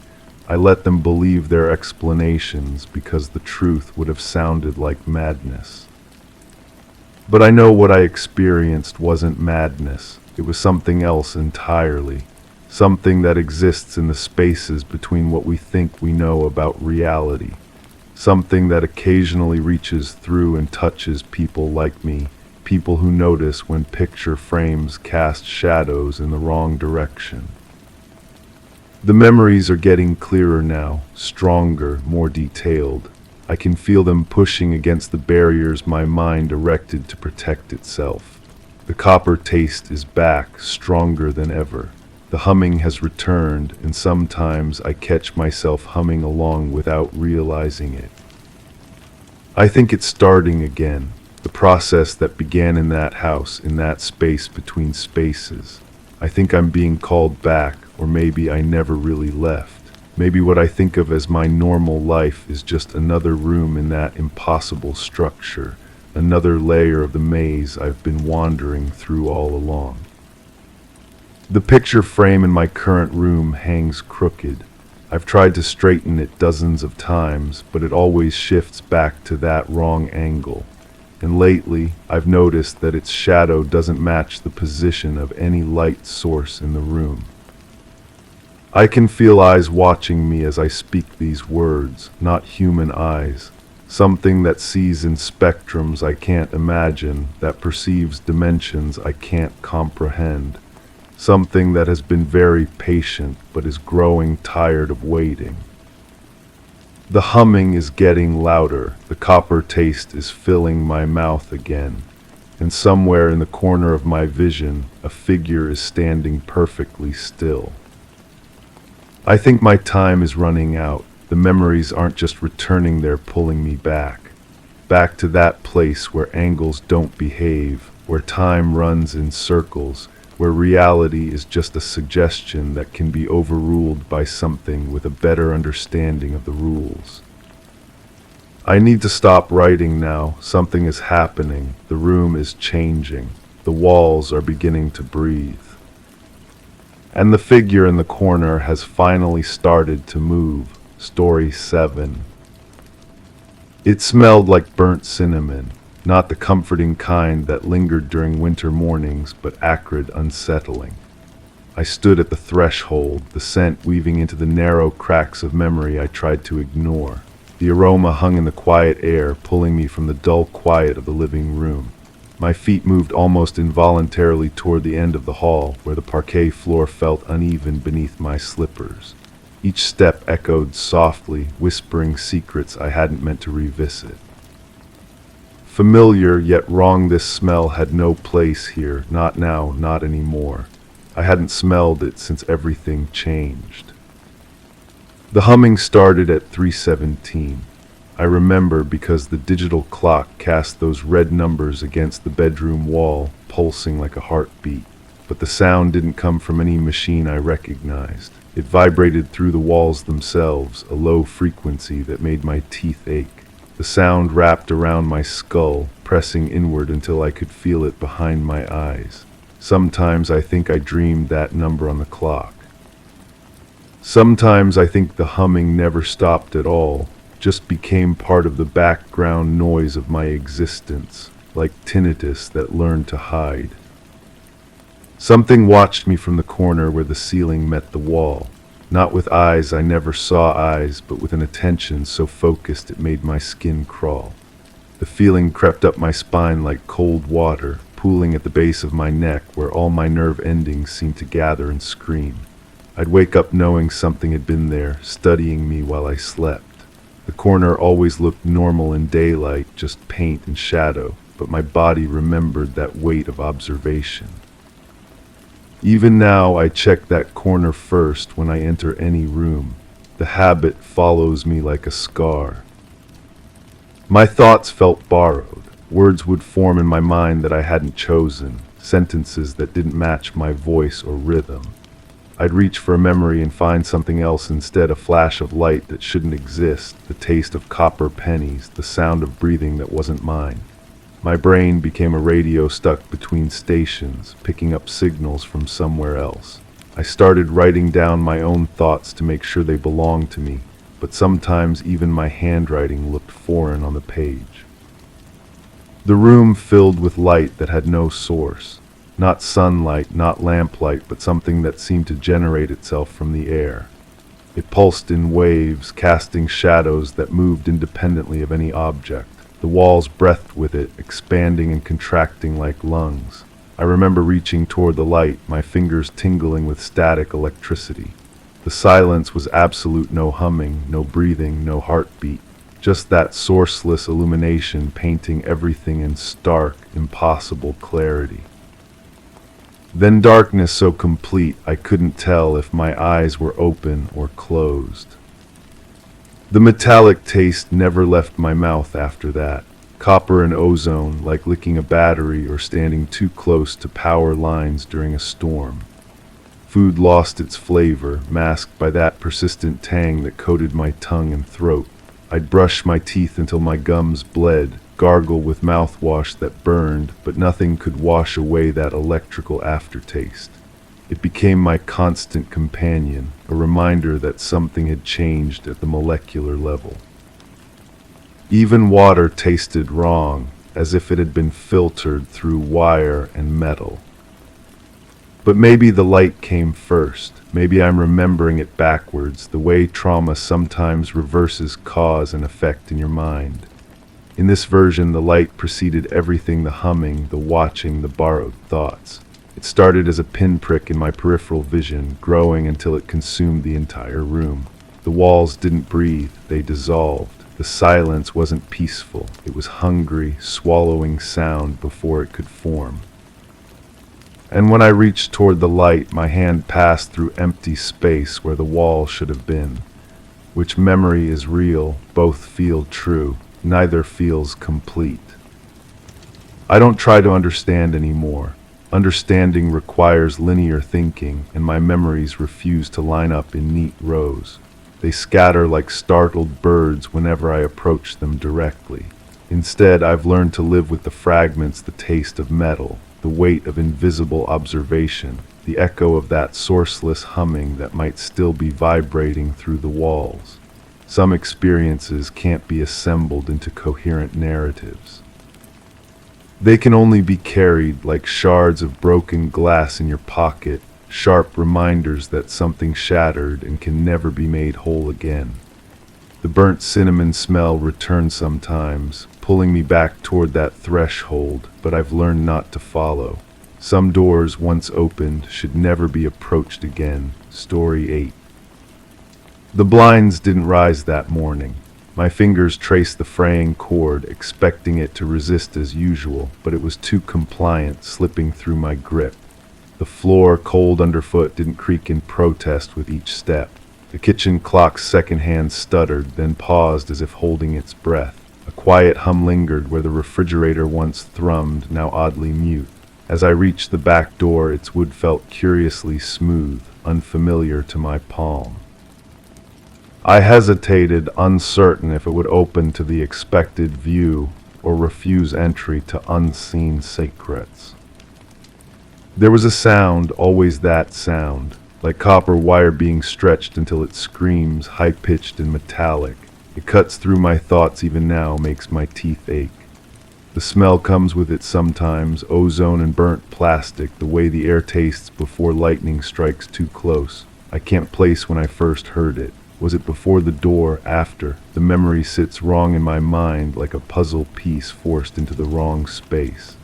I let them believe their explanations because the truth would have sounded like madness. But I know what I experienced wasn't madness. It was something else entirely. Something that exists in the spaces between what we think we know about reality. Something that occasionally reaches through and touches people like me, people who notice when picture frames cast shadows in the wrong direction. The memories are getting clearer now, stronger, more detailed. I can feel them pushing against the barriers my mind erected to protect itself. The copper taste is back, stronger than ever. The humming has returned, and sometimes I catch myself humming along without realizing it. I think it's starting again, the process that began in that house, in that space between spaces. I think I'm being called back, or maybe I never really left. Maybe what I think of as my normal life is just another room in that impossible structure, another layer of the maze I've been wandering through all along. The picture frame in my current room hangs crooked. I've tried to straighten it dozens of times, but it always shifts back to that wrong angle. and lately I've noticed that its shadow doesn't match the position of any light source in the room. I can feel eyes watching me as I speak these words, not human eyes. Something that sees in spectrums I can't imagine, that perceives dimensions I can't comprehend. Something that has been very patient but is growing tired of waiting. The humming is getting louder, the copper taste is filling my mouth again, and somewhere in the corner of my vision, a figure is standing perfectly still. I think my time is running out. The memories aren't just returning, they're pulling me back. Back to that place where angles don't behave, where time runs in circles, where reality is just a suggestion that can be overruled by something with a better understanding of the rules. I need to stop writing now. Something is happening. The room is changing. The walls are beginning to breathe. And the figure in the corner has finally started to move. Story 7. It smelled like burnt cinnamon, not the comforting kind that lingered during winter mornings, but acrid, unsettling. I stood at the threshold, the scent weaving into the narrow cracks of memory I tried to ignore. The aroma hung in the quiet air, pulling me from the dull quiet of the living room. My feet moved almost involuntarily toward the end of the hall, where the parquet floor felt uneven beneath my slippers. Each step echoed softly, whispering secrets I hadn't meant to revisit. Familiar yet wrong, this smell had no place here, not now, not anymore. I hadn't smelled it since everything changed. The humming started at 3:17. I remember because the digital clock cast those red numbers against the bedroom wall, pulsing like a heartbeat. But the sound didn't come from any machine I recognized. It vibrated through the walls themselves, a low frequency that made my teeth ache. The sound wrapped around my skull, pressing inward until I could feel it behind my eyes. Sometimes I think I dreamed that number on the clock. Sometimes I think the humming never stopped at all, just became part of the background noise of my existence, like tinnitus that learned to hide. Something watched me from the corner where the ceiling met the wall, not with eyes I never saw eyes, but with an attention so focused it made my skin crawl. The feeling crept up my spine like cold water, pooling at the base of my neck where all my nerve endings seemed to gather and scream. I'd wake up knowing something had been there, studying me while I slept. The corner always looked normal in daylight, just paint and shadow, but my body remembered that weight of observation. Even now, I check that corner first when I enter any room. The habit follows me like a scar. My thoughts felt borrowed. Words would form in my mind that I hadn't chosen, sentences that didn't match my voice or rhythm. I'd reach for a memory and find something else instead, a flash of light that shouldn't exist, the taste of copper pennies, the sound of breathing that wasn't mine. My brain became a radio stuck between stations, picking up signals from somewhere else. I started writing down my own thoughts to make sure they belonged to me, but sometimes even my handwriting looked foreign on the page. The room filled with light that had no source. Not sunlight, not lamplight, but something that seemed to generate itself from the air. It pulsed in waves, casting shadows that moved independently of any object. The walls breathed with it, expanding and contracting like lungs. I remember reaching toward the light, my fingers tingling with static electricity. The silence was absolute, no humming, no breathing, no heartbeat. Just that sourceless illumination painting everything in stark, impossible clarity. Then darkness so complete I couldn't tell if my eyes were open or closed. The metallic taste never left my mouth after that. Copper and ozone, like licking a battery or standing too close to power lines during a storm. Food lost its flavor, masked by that persistent tang that coated my tongue and throat. I'd brush my teeth until my gums bled, gargle with mouthwash that burned, but nothing could wash away that electrical aftertaste. It became my constant companion, a reminder that something had changed at the molecular level. Even water tasted wrong. as if it had been filtered through wire and metal. But maybe the light came first. Maybe I'm remembering it backwards, the way trauma sometimes reverses cause and effect in your mind. In this version, the light preceded everything: the humming, the watching, the borrowed thoughts. It started as a pinprick in my peripheral vision, growing until it consumed the entire room. The walls didn't breathe, they dissolved. The silence wasn't peaceful, it was hungry, swallowing sound before it could form. And when I reached toward the light, my hand passed through empty space where the wall should have been. Which memory is real? Both feel true. Neither feels complete. I don't try to understand anymore. Understanding requires linear thinking, and my memories refuse to line up in neat rows. They scatter like startled birds whenever I approach them directly. Instead, I've learned to live with the fragments: the taste of metal, the weight of invisible observation, the echo of that sourceless humming that might still be vibrating through the walls. Some experiences can't be assembled into coherent narratives. They can only be carried like shards of broken glass in your pocket, sharp reminders that something shattered and can never be made whole again. The burnt cinnamon smell returns sometimes, pulling me back toward that threshold, but I've learned not to follow. Some doors, once opened, should never be approached again. Story 8. The blinds didn't rise that morning. My fingers traced the fraying cord, expecting it to resist as usual, but it was too compliant, slipping through my grip. The floor, cold underfoot, didn't creak in protest with each step. The kitchen clock's second hand stuttered, then paused as if holding its breath. A quiet hum lingered where the refrigerator once thrummed, now oddly mute. As I reached the back door, its wood felt curiously smooth, unfamiliar to my palm. I hesitated, uncertain if it would open to the expected view or refuse entry to unseen secrets. There was a sound, always that sound, like copper wire being stretched until it screams, high-pitched and metallic. It cuts through my thoughts even now, makes my teeth ache. The smell comes with it sometimes, ozone and burnt plastic, the way the air tastes before lightning strikes too close. I can't place when I first heard it. Was it before the door, after? The memory sits wrong in my mind, like a puzzle piece forced into the wrong space.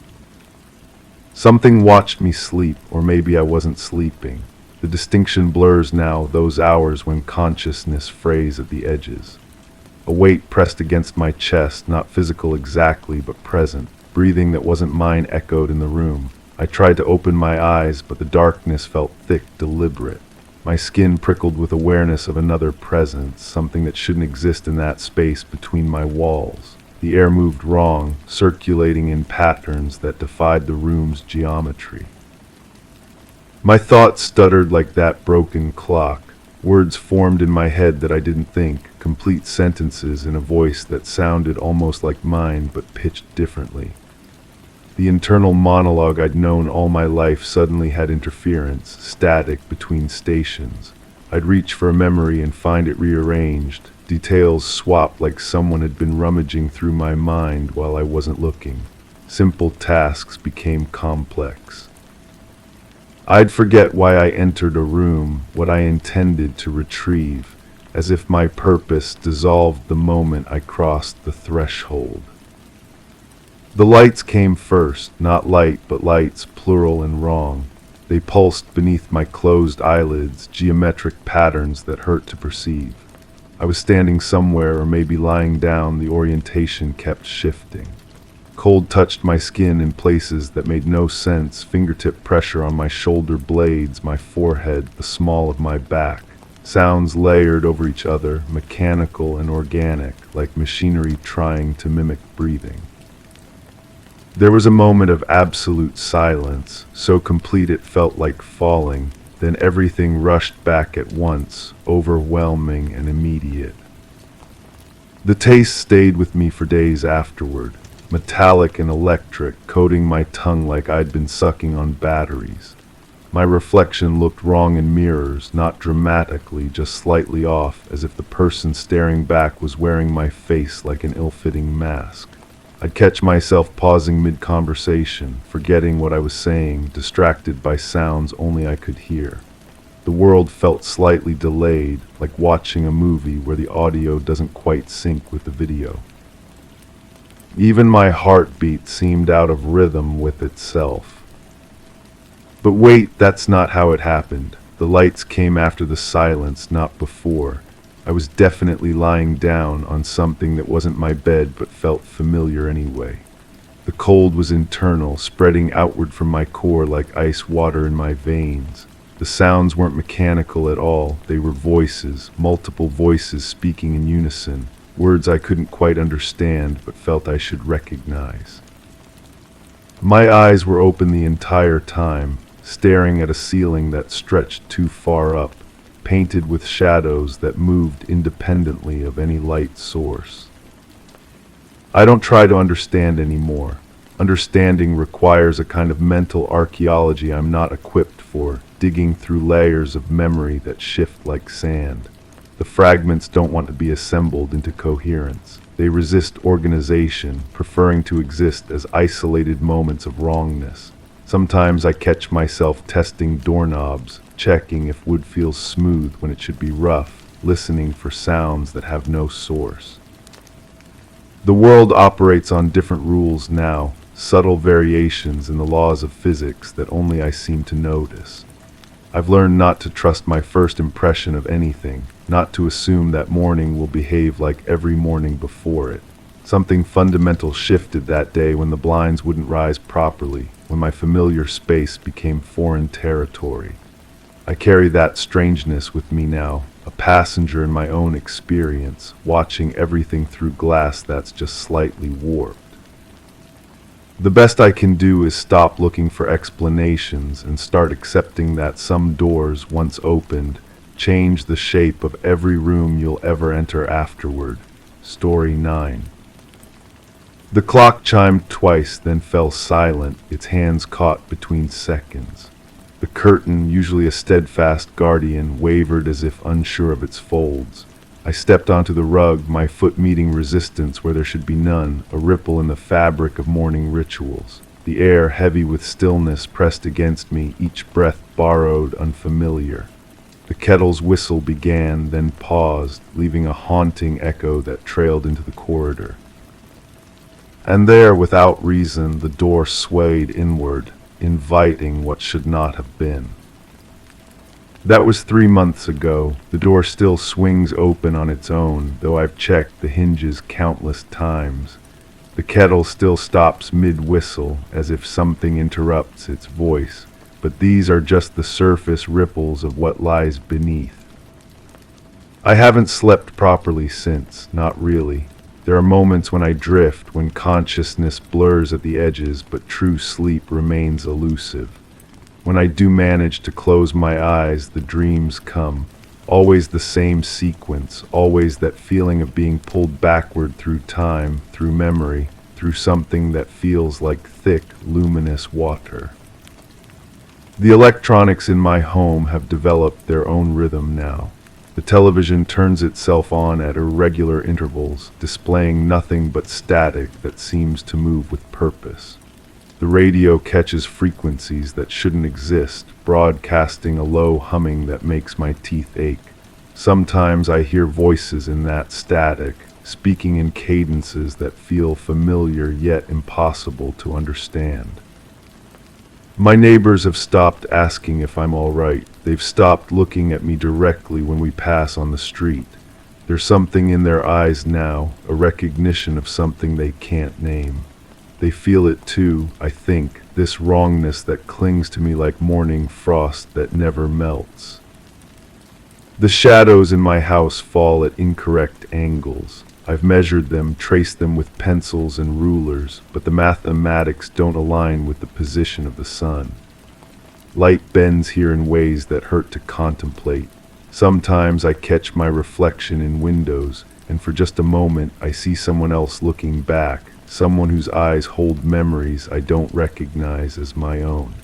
Something watched me sleep, or maybe I wasn't sleeping. The distinction blurs now, those hours when consciousness frays at the edges. A weight pressed against my chest, not physical exactly, but present. Breathing that wasn't mine echoed in the room. I tried to open my eyes, but the darkness felt thick, deliberate. My skin prickled with awareness of another presence, something that shouldn't exist in that space between my walls. The air moved wrong, circulating in patterns that defied the room's geometry. My thoughts stuttered like that broken clock. Words formed in my head that I didn't think, complete sentences in a voice that sounded almost like mine but pitched differently. The internal monologue I'd known all my life suddenly had interference, static between stations. I'd reach for a memory and find it rearranged. Details swapped like someone had been rummaging through my mind while I wasn't looking. Simple tasks became complex. I'd forget why I entered a room, what I intended to retrieve, as if my purpose dissolved the moment I crossed the threshold. The lights came first, not light, but lights, plural and wrong. They pulsed beneath my closed eyelids, geometric patterns that hurt to perceive. I was standing somewhere, or maybe lying down. The orientation kept shifting. Cold touched my skin in places that made no sense, fingertip pressure on my shoulder blades, my forehead, the small of my back. Sounds layered over each other, mechanical and organic, like machinery trying to mimic breathing. There was a moment of absolute silence, so complete it felt like falling. Then everything rushed back at once, overwhelming and immediate. The taste stayed with me for days afterward, metallic and electric, coating my tongue like I'd been sucking on batteries. My reflection looked wrong in mirrors, not dramatically, just slightly off, as if the person staring back was wearing my face like an ill-fitting mask. I'd catch myself pausing mid-conversation, forgetting what I was saying, distracted by sounds only I could hear. The world felt slightly delayed, like watching a movie where the audio doesn't quite sync with the video. Even my heartbeat seemed out of rhythm with itself. But wait, that's not how it happened. The lights came after the silence, not before. I was definitely lying down on something that wasn't my bed but felt familiar anyway. The cold was internal, spreading outward from my core like ice water in my veins. The sounds weren't mechanical at all. They were voices, multiple voices speaking in unison, words I couldn't quite understand but felt I should recognize. My eyes were open the entire time, staring at a ceiling that stretched too far up, painted with shadows that moved independently of any light source. I don't try to understand anymore. Understanding requires a kind of mental archaeology I'm not equipped for, digging through layers of memory that shift like sand. The fragments don't want to be assembled into coherence. They resist organization, preferring to exist as isolated moments of wrongness. Sometimes I catch myself testing doorknobs, checking if wood feels smooth when it should be rough, listening for sounds that have no source. The world operates on different rules now, subtle variations in the laws of physics that only I seem to notice. I've learned not to trust my first impression of anything, not to assume that morning will behave like every morning before it. Something fundamental shifted that day when the blinds wouldn't rise properly, when my familiar space became foreign territory. I carry that strangeness with me now, a passenger in my own experience, watching everything through glass that's just slightly warped. The best I can do is stop looking for explanations and start accepting that some doors, once opened, change the shape of every room you'll ever enter afterward. Story 9. The clock chimed twice, then fell silent, its hands caught between seconds. The curtain, usually a steadfast guardian, wavered as if unsure of its folds. I stepped onto the rug, my foot meeting resistance where there should be none, a ripple in the fabric of morning rituals. The air, heavy with stillness, pressed against me, each breath borrowed, unfamiliar. The kettle's whistle began, then paused, leaving a haunting echo that trailed into the corridor. And there, without reason, the door swayed inward, inviting what should not have been. That was 3 months ago. The door still swings open on its own, though I've checked the hinges countless times. The kettle still stops mid-whistle, as if something interrupts its voice, but these are just the surface ripples of what lies beneath. I haven't slept properly since, not really. There are moments when I drift, when consciousness blurs at the edges, but true sleep remains elusive. When I do manage to close my eyes, the dreams come. Always the same sequence, always that feeling of being pulled backward through time, through memory, through something that feels like thick, luminous water. The electronics in my home have developed their own rhythm now. The television turns itself on at irregular intervals, displaying nothing but static that seems to move with purpose. The radio catches frequencies that shouldn't exist, broadcasting a low humming that makes my teeth ache. Sometimes I hear voices in that static, speaking in cadences that feel familiar yet impossible to understand. My neighbors have stopped asking if I'm all right. They've stopped looking at me directly when we pass on the street. There's something in their eyes now, a recognition of something they can't name. They feel it too, I think, this wrongness that clings to me like morning frost that never melts. The shadows in my house fall at incorrect angles. I've measured them, traced them with pencils and rulers, but the mathematics don't align with the position of the sun. Light bends here in ways that hurt to contemplate. Sometimes I catch my reflection in windows, and for just a moment I see someone else looking back, someone whose eyes hold memories I don't recognize as my own.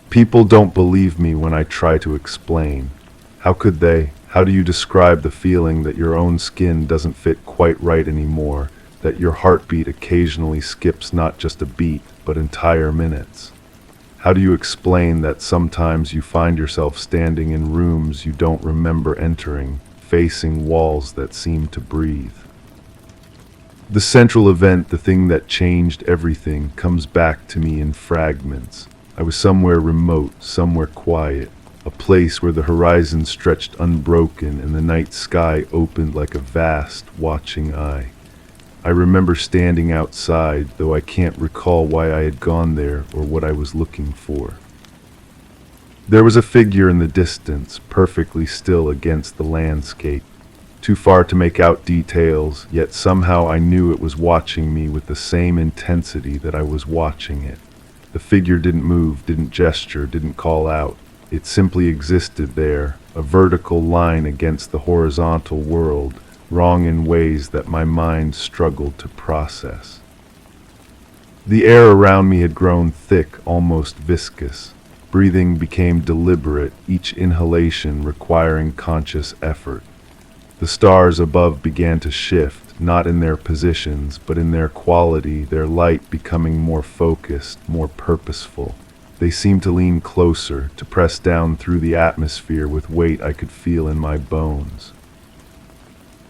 People don't believe me when I try to explain. How could they? How do you describe the feeling that your own skin doesn't fit quite right anymore, that your heartbeat occasionally skips not just a beat, but entire minutes? How do you explain that sometimes you find yourself standing in rooms you don't remember entering, facing walls that seem to breathe? The central event, the thing that changed everything, comes back to me in fragments. I was somewhere remote, somewhere quiet, a place where the horizon stretched unbroken and the night sky opened like a vast, watching eye. I remember standing outside, though I can't recall why I had gone there or what I was looking for. There was a figure in the distance, perfectly still against the landscape. Too far to make out details, yet somehow I knew it was watching me with the same intensity that I was watching it. The figure didn't move, didn't gesture, didn't call out. It simply existed there, a vertical line against the horizontal world, wrong in ways that my mind struggled to process. The air around me had grown thick, almost viscous. Breathing became deliberate, each inhalation requiring conscious effort. The stars above began to shift, not in their positions, but in their quality, their light becoming more focused, more purposeful. They seemed to lean closer, to press down through the atmosphere with weight I could feel in my bones.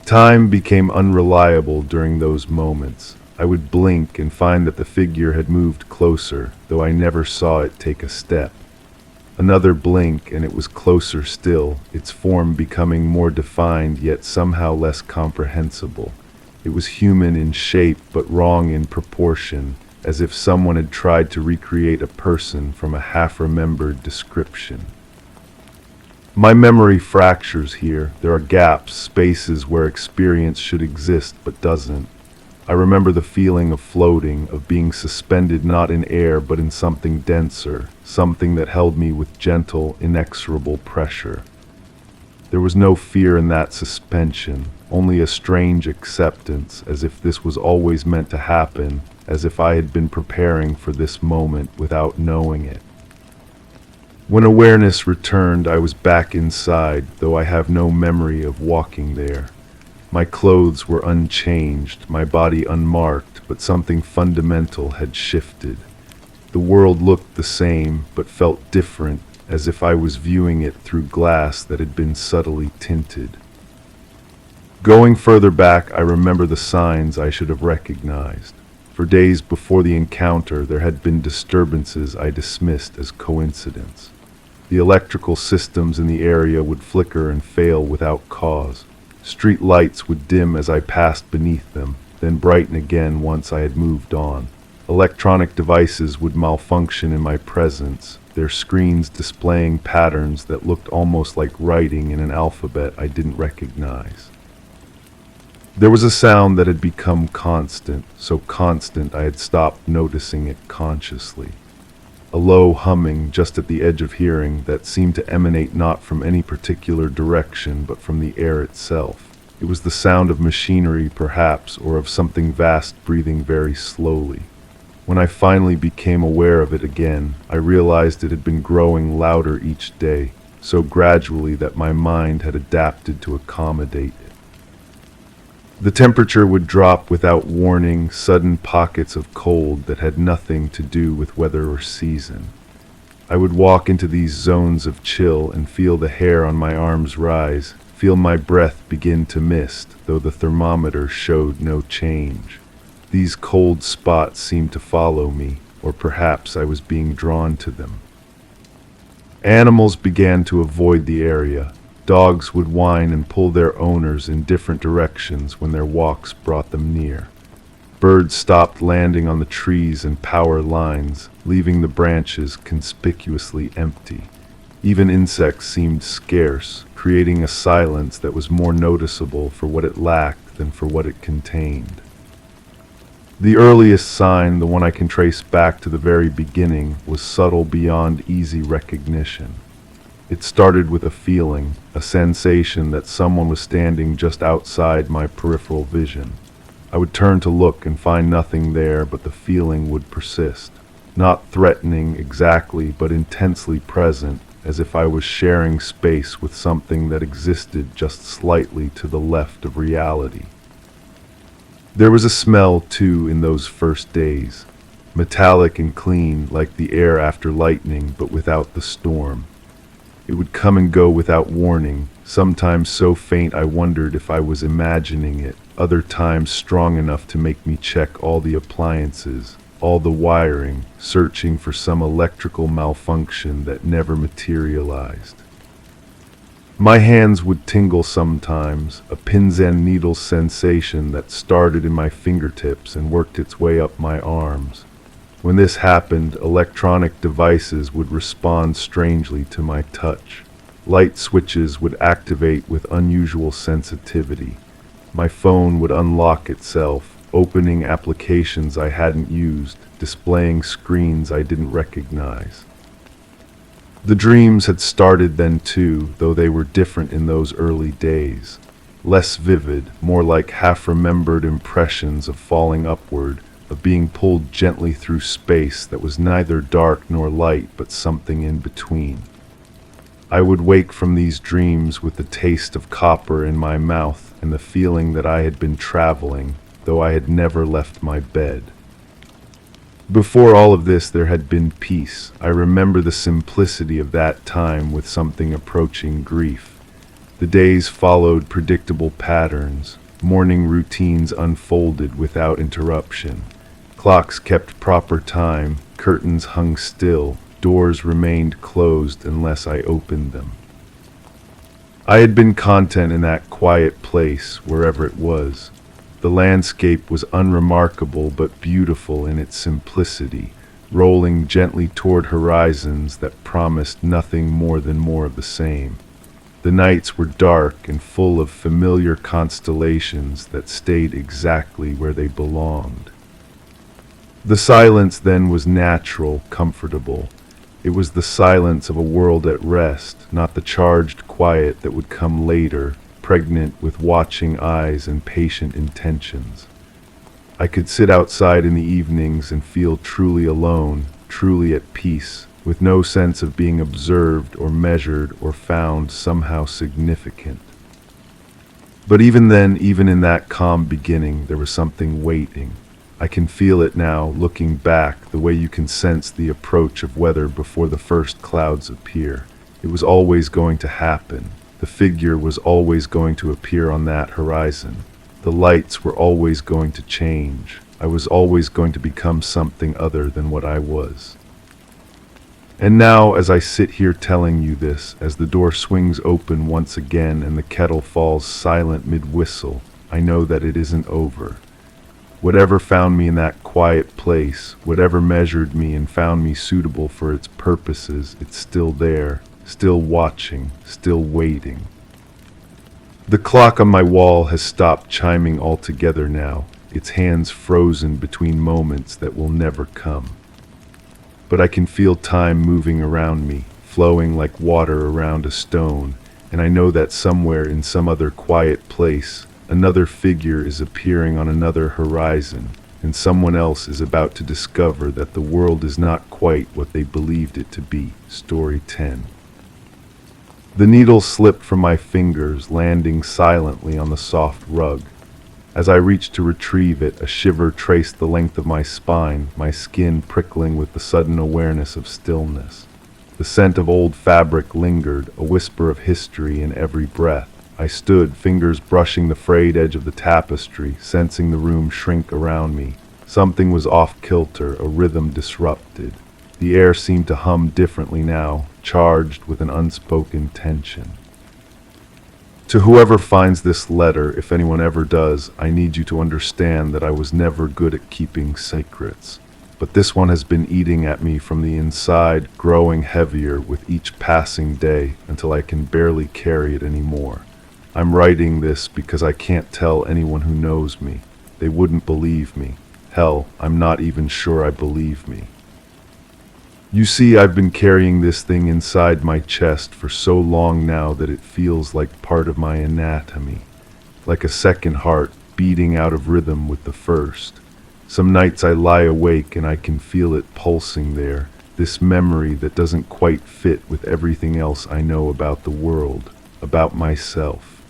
Time became unreliable during those moments. I would blink and find that the figure had moved closer, though I never saw it take a step. Another blink and it was closer still, its form becoming more defined yet somehow less comprehensible. It was human in shape but wrong in proportion, as if someone had tried to recreate a person from a half-remembered description. My memory fractures here. There are gaps, spaces where experience should exist but doesn't. I remember the feeling of floating, of being suspended not in air but in something denser, something that held me with gentle, inexorable pressure. There was no fear in that suspension, only a strange acceptance, as if this was always meant to happen, as if I had been preparing for this moment without knowing it. When awareness returned, I was back inside, though I have no memory of walking there. My clothes were unchanged, my body unmarked, but something fundamental had shifted. The world looked the same, but felt different, as if I was viewing it through glass that had been subtly tinted. Going further back, I remember the signs I should have recognized. For days before the encounter, there had been disturbances I dismissed as coincidence. The electrical systems in the area would flicker and fail without cause. Street lights would dim as I passed beneath them, then brighten again once I had moved on. Electronic devices would malfunction in my presence, their screens displaying patterns that looked almost like writing in an alphabet I didn't recognize. There was a sound that had become constant, so constant I had stopped noticing it consciously. A low humming just at the edge of hearing that seemed to emanate not from any particular direction but from the air itself. It was the sound of machinery perhaps, or of something vast breathing very slowly. When I finally became aware of it again, I realized it had been growing louder each day, so gradually that my mind had adapted to accommodate it. The temperature would drop without warning, sudden pockets of cold that had nothing to do with weather or season. I would walk into these zones of chill and feel the hair on my arms rise, feel my breath begin to mist, though the thermometer showed no change. These cold spots seemed to follow me, or perhaps I was being drawn to them. Animals began to avoid the area. Dogs would whine and pull their owners in different directions when their walks brought them near. Birds stopped landing on the trees and power lines, leaving the branches conspicuously empty. Even insects seemed scarce, creating a silence that was more noticeable for what it lacked than for what it contained. The earliest sign, the one I can trace back to the very beginning, was subtle beyond easy recognition. It started with a feeling, a sensation that someone was standing just outside my peripheral vision. I would turn to look and find nothing there, but the feeling would persist. Not threatening exactly, but intensely present, as if I was sharing space with something that existed just slightly to the left of reality. There was a smell, too, in those first days. Metallic and clean, like the air after lightning, but without the storm. It would come and go without warning, sometimes so faint I wondered if I was imagining it, other times strong enough to make me check all the appliances, all the wiring, searching for some electrical malfunction that never materialized. My hands would tingle sometimes, a pins and needles sensation that started in my fingertips and worked its way up my arms. When this happened, electronic devices would respond strangely to my touch. Light switches would activate with unusual sensitivity. My phone would unlock itself, opening applications I hadn't used, displaying screens I didn't recognize. The dreams had started then too, though they were different in those early days. Less vivid, more like half-remembered impressions of falling upward, of being pulled gently through space that was neither dark nor light but something in between. I would wake from these dreams with the taste of copper in my mouth and the feeling that I had been traveling, though I had never left my bed. Before all of this there had been peace. I remember the simplicity of that time with something approaching grief. The days followed predictable patterns. Morning routines unfolded without interruption. Clocks kept proper time, curtains hung still, doors remained closed unless I opened them. I had been content in that quiet place, wherever it was. The landscape was unremarkable but beautiful in its simplicity, rolling gently toward horizons that promised nothing more than more of the same. The nights were dark and full of familiar constellations that stayed exactly where they belonged. The silence then was natural, comfortable. It was the silence of a world at rest, not the charged quiet that would come later, pregnant with watching eyes and patient intentions. I could sit outside in the evenings and feel truly alone, truly at peace, with no sense of being observed or measured or found somehow significant. But even then, even in that calm beginning, there was something waiting. I can feel it now, looking back, the way you can sense the approach of weather before the first clouds appear. It was always going to happen. The figure was always going to appear on that horizon. The lights were always going to change. I was always going to become something other than what I was. And now, as I sit here telling you this, as the door swings open once again and the kettle falls silent mid-whistle, I know that it isn't over. Whatever found me in that quiet place, whatever measured me and found me suitable for its purposes, it's still there, still watching, still waiting. The clock on my wall has stopped chiming altogether now, its hands frozen between moments that will never come. But I can feel time moving around me, flowing like water around a stone, and I know that somewhere in some other quiet place, another figure is appearing on another horizon, and someone else is about to discover that the world is not quite what they believed it to be. Story 10. The needle slipped from my fingers, landing silently on the soft rug. As I reached to retrieve it, a shiver traced the length of my spine, my skin prickling with the sudden awareness of stillness. The scent of old fabric lingered, a whisper of history in every breath. I stood, fingers brushing the frayed edge of the tapestry, sensing the room shrink around me. Something was off-kilter, a rhythm disrupted. The air seemed to hum differently now, charged with an unspoken tension. To whoever finds this letter, if anyone ever does, I need you to understand that I was never good at keeping secrets. But this one has been eating at me from the inside, growing heavier with each passing day until I can barely carry it anymore. I'm writing this because I can't tell anyone who knows me. They wouldn't believe me. Hell, I'm not even sure I believe me. You see, I've been carrying this thing inside my chest for so long now that it feels like part of my anatomy, like a second heart beating out of rhythm with the first. Some nights I lie awake and I can feel it pulsing there, this memory that doesn't quite fit with everything else I know about the world, about myself.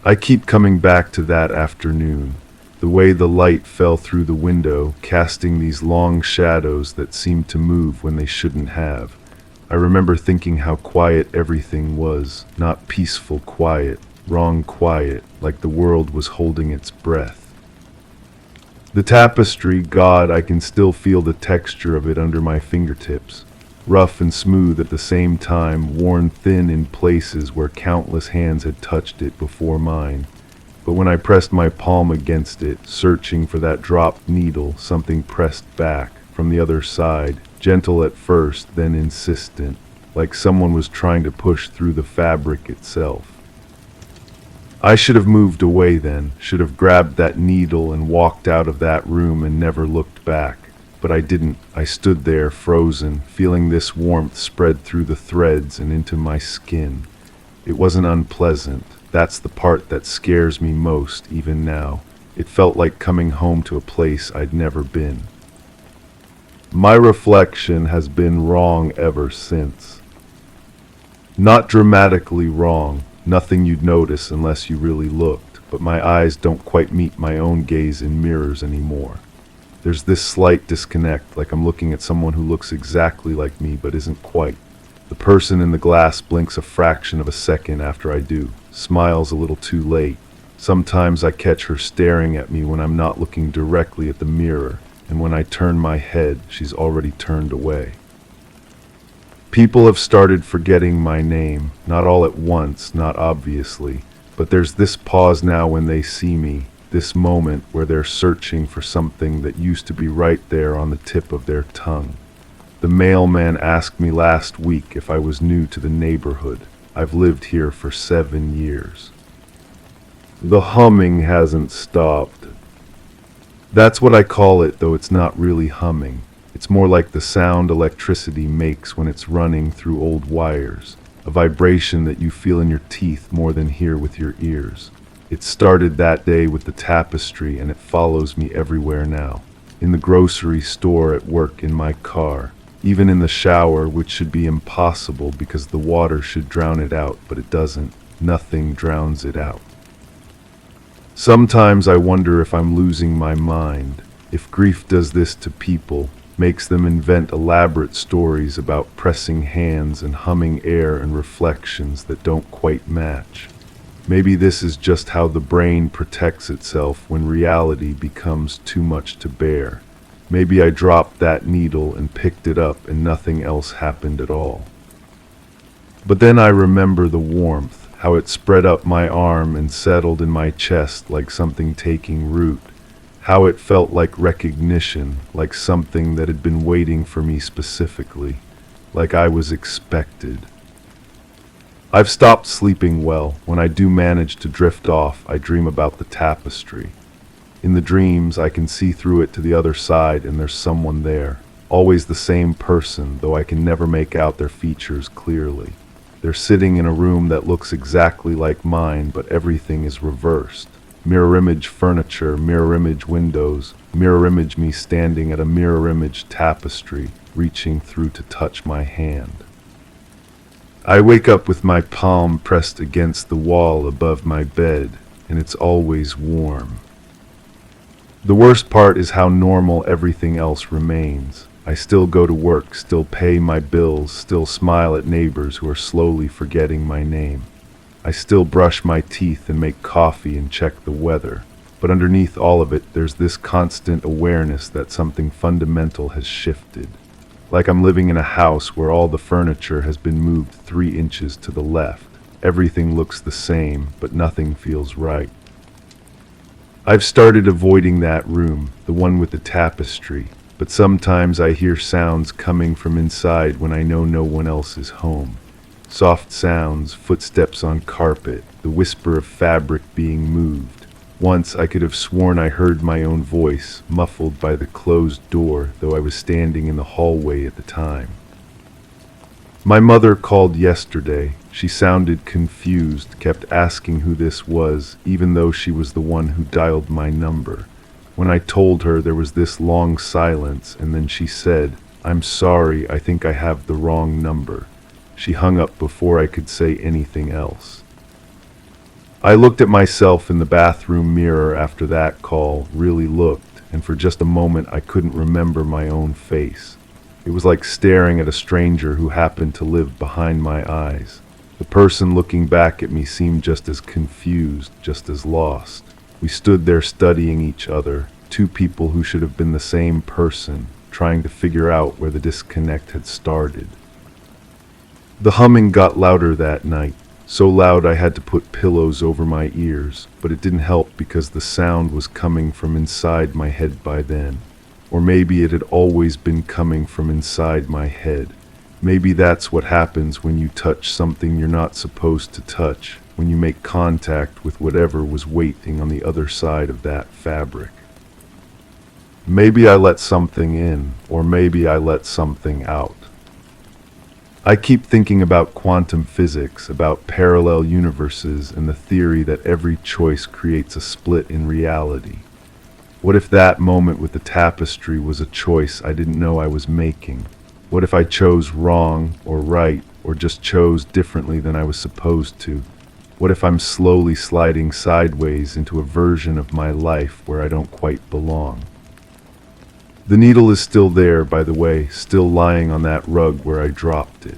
I keep coming back to that afternoon. The way the light fell through the window, casting these long shadows that seemed to move when they shouldn't have. I remember thinking how quiet everything was, not peaceful quiet, wrong quiet, like the world was holding its breath. The tapestry, God, I can still feel the texture of it under my fingertips. Rough and smooth at the same time, worn thin in places where countless hands had touched it before mine. But when I pressed my palm against it, searching for that dropped needle, something pressed back from the other side, gentle at first, then insistent, like someone was trying to push through the fabric itself. I should have moved away then, should have grabbed that needle and walked out of that room and never looked back. But I didn't. I stood there, frozen, feeling this warmth spread through the threads and into my skin. It wasn't unpleasant. That's the part that scares me most, even now. It felt like coming home to a place I'd never been. My reflection has been wrong ever since. Not dramatically wrong, nothing you'd notice unless you really looked, but my eyes don't quite meet my own gaze in mirrors anymore. There's this slight disconnect, like I'm looking at someone who looks exactly like me but isn't quite. The person in the glass blinks a fraction of a second after I do, smiles a little too late. Sometimes I catch her staring at me when I'm not looking directly at the mirror, and when I turn my head, she's already turned away. People have started forgetting my name, not all at once, not obviously, but there's this pause now when they see me, this moment where they're searching for something that used to be right there on the tip of their tongue. The mailman asked me last week if I was new to the neighborhood. I've lived here for 7 years. The humming hasn't stopped. That's what I call it, though it's not really humming. It's more like the sound electricity makes when it's running through old wires, a vibration that you feel in your teeth more than hear with your ears. It started that day with the tapestry, and it follows me everywhere now. In the grocery store, at work, in my car, even in the shower, which should be impossible because the water should drown it out, but it doesn't. Nothing drowns it out. Sometimes I wonder if I'm losing my mind, if grief does this to people, makes them invent elaborate stories about pressing hands and humming air and reflections that don't quite match. Maybe this is just how the brain protects itself when reality becomes too much to bear. Maybe I dropped that needle and picked it up and nothing else happened at all. But then I remember the warmth, how it spread up my arm and settled in my chest like something taking root, how it felt like recognition, like something that had been waiting for me specifically, like I was expected. I've stopped sleeping well. When I do manage to drift off, I dream about the tapestry. In the dreams, I can see through it to the other side, and there's someone there. Always the same person, though I can never make out their features clearly. They're sitting in a room that looks exactly like mine, but everything is reversed. Mirror image furniture, mirror image windows, mirror image me standing at a mirror image tapestry, reaching through to touch my hand. I wake up with my palm pressed against the wall above my bed, and it's always warm. The worst part is how normal everything else remains. I still go to work, still pay my bills, still smile at neighbors who are slowly forgetting my name. I still brush my teeth and make coffee and check the weather. But underneath all of it, there's this constant awareness that something fundamental has shifted. Like I'm living in a house where all the furniture has been moved 3 inches to the left. Everything looks the same, but nothing feels right. I've started avoiding that room, the one with the tapestry, but sometimes I hear sounds coming from inside when I know no one else is home. Soft sounds, footsteps on carpet, the whisper of fabric being moved. Once I could have sworn I heard my own voice, muffled by the closed door, though I was standing in the hallway at the time. My mother called yesterday. She sounded confused, kept asking who this was, even though she was the one who dialed my number. When I told her, there was this long silence, and then she said, "I'm sorry, I think I have the wrong number." She hung up before I could say anything else. I looked at myself in the bathroom mirror after that call, really looked, and for just a moment I couldn't remember my own face. It was like staring at a stranger who happened to live behind my eyes. The person looking back at me seemed just as confused, just as lost. We stood there studying each other, two people who should have been the same person, trying to figure out where the disconnect had started. The humming got louder that night. So loud I had to put pillows over my ears, but it didn't help because the sound was coming from inside my head by then. Or maybe it had always been coming from inside my head. Maybe that's what happens when you touch something you're not supposed to touch, when you make contact with whatever was waiting on the other side of that fabric. Maybe I let something in, or maybe I let something out. I keep thinking about quantum physics, about parallel universes, and the theory that every choice creates a split in reality. What if that moment with the tapestry was a choice I didn't know I was making? What if I chose wrong or right, or just chose differently than I was supposed to? What if I'm slowly sliding sideways into a version of my life where I don't quite belong? The needle is still there, by the way, still lying on that rug where I dropped it.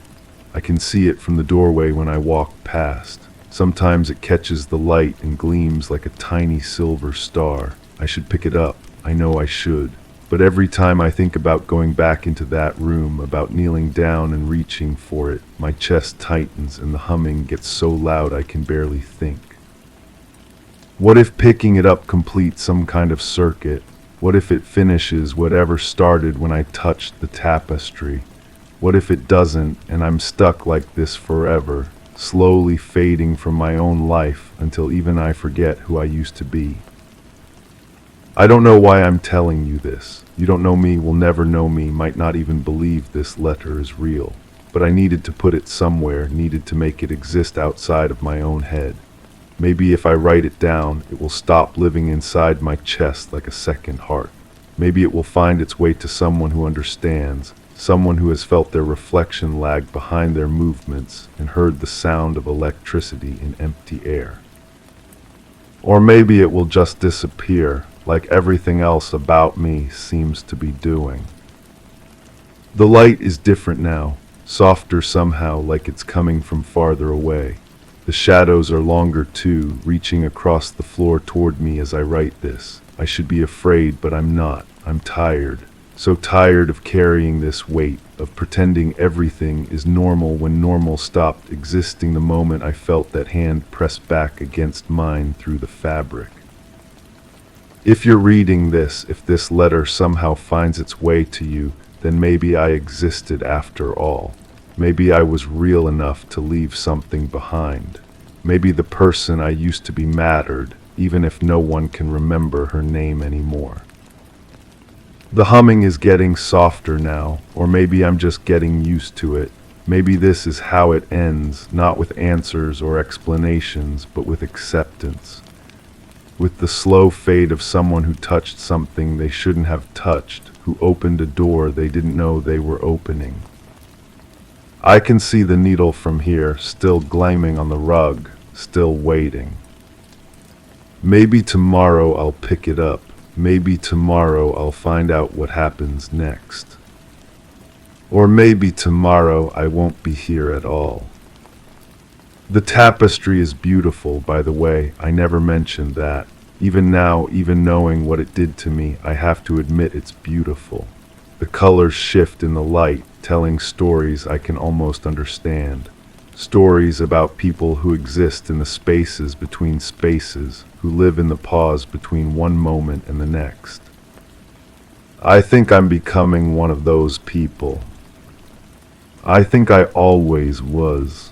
I can see it from the doorway when I walk past. Sometimes it catches the light and gleams like a tiny silver star. I should pick it up. I know I should. But every time I think about going back into that room, about kneeling down and reaching for it, my chest tightens and the humming gets so loud I can barely think. What if picking it up completes some kind of circuit? What if it finishes whatever started when I touched the tapestry? What if it doesn't, and I'm stuck like this forever, slowly fading from my own life until even I forget who I used to be? I don't know why I'm telling you this. You don't know me, will never know me, might not even believe this letter is real. But I needed to put it somewhere, needed to make it exist outside of my own head. Maybe if I write it down, it will stop living inside my chest like a second heart. Maybe it will find its way to someone who understands, someone who has felt their reflection lag behind their movements and heard the sound of electricity in empty air. Or maybe it will just disappear, like everything else about me seems to be doing. The light is different now, softer somehow, like it's coming from farther away. The shadows are longer too, reaching across the floor toward me as I write this. I should be afraid, but I'm not. I'm tired. So tired of carrying this weight, of pretending everything is normal when normal stopped existing the moment I felt that hand pressed back against mine through the fabric. If you're reading this, if this letter somehow finds its way to you, then maybe I existed after all. Maybe I was real enough to leave something behind. Maybe the person I used to be mattered, even if no one can remember her name anymore. The humming is getting softer now, or maybe I'm just getting used to it. Maybe this is how it ends, not with answers or explanations, but with acceptance. With the slow fade of someone who touched something they shouldn't have touched, who opened a door they didn't know they were opening. I can see the needle from here, still gleaming on the rug, still waiting. Maybe tomorrow I'll pick it up. Maybe tomorrow I'll find out what happens next. Or maybe tomorrow I won't be here at all. The tapestry is beautiful, by the way. I never mentioned that. Even now, even knowing what it did to me, I have to admit it's beautiful. The colors shift in the light, telling stories I can almost understand. Stories about people who exist in the spaces between spaces, who live in the pause between one moment and the next. I think I'm becoming one of those people. I think I always was.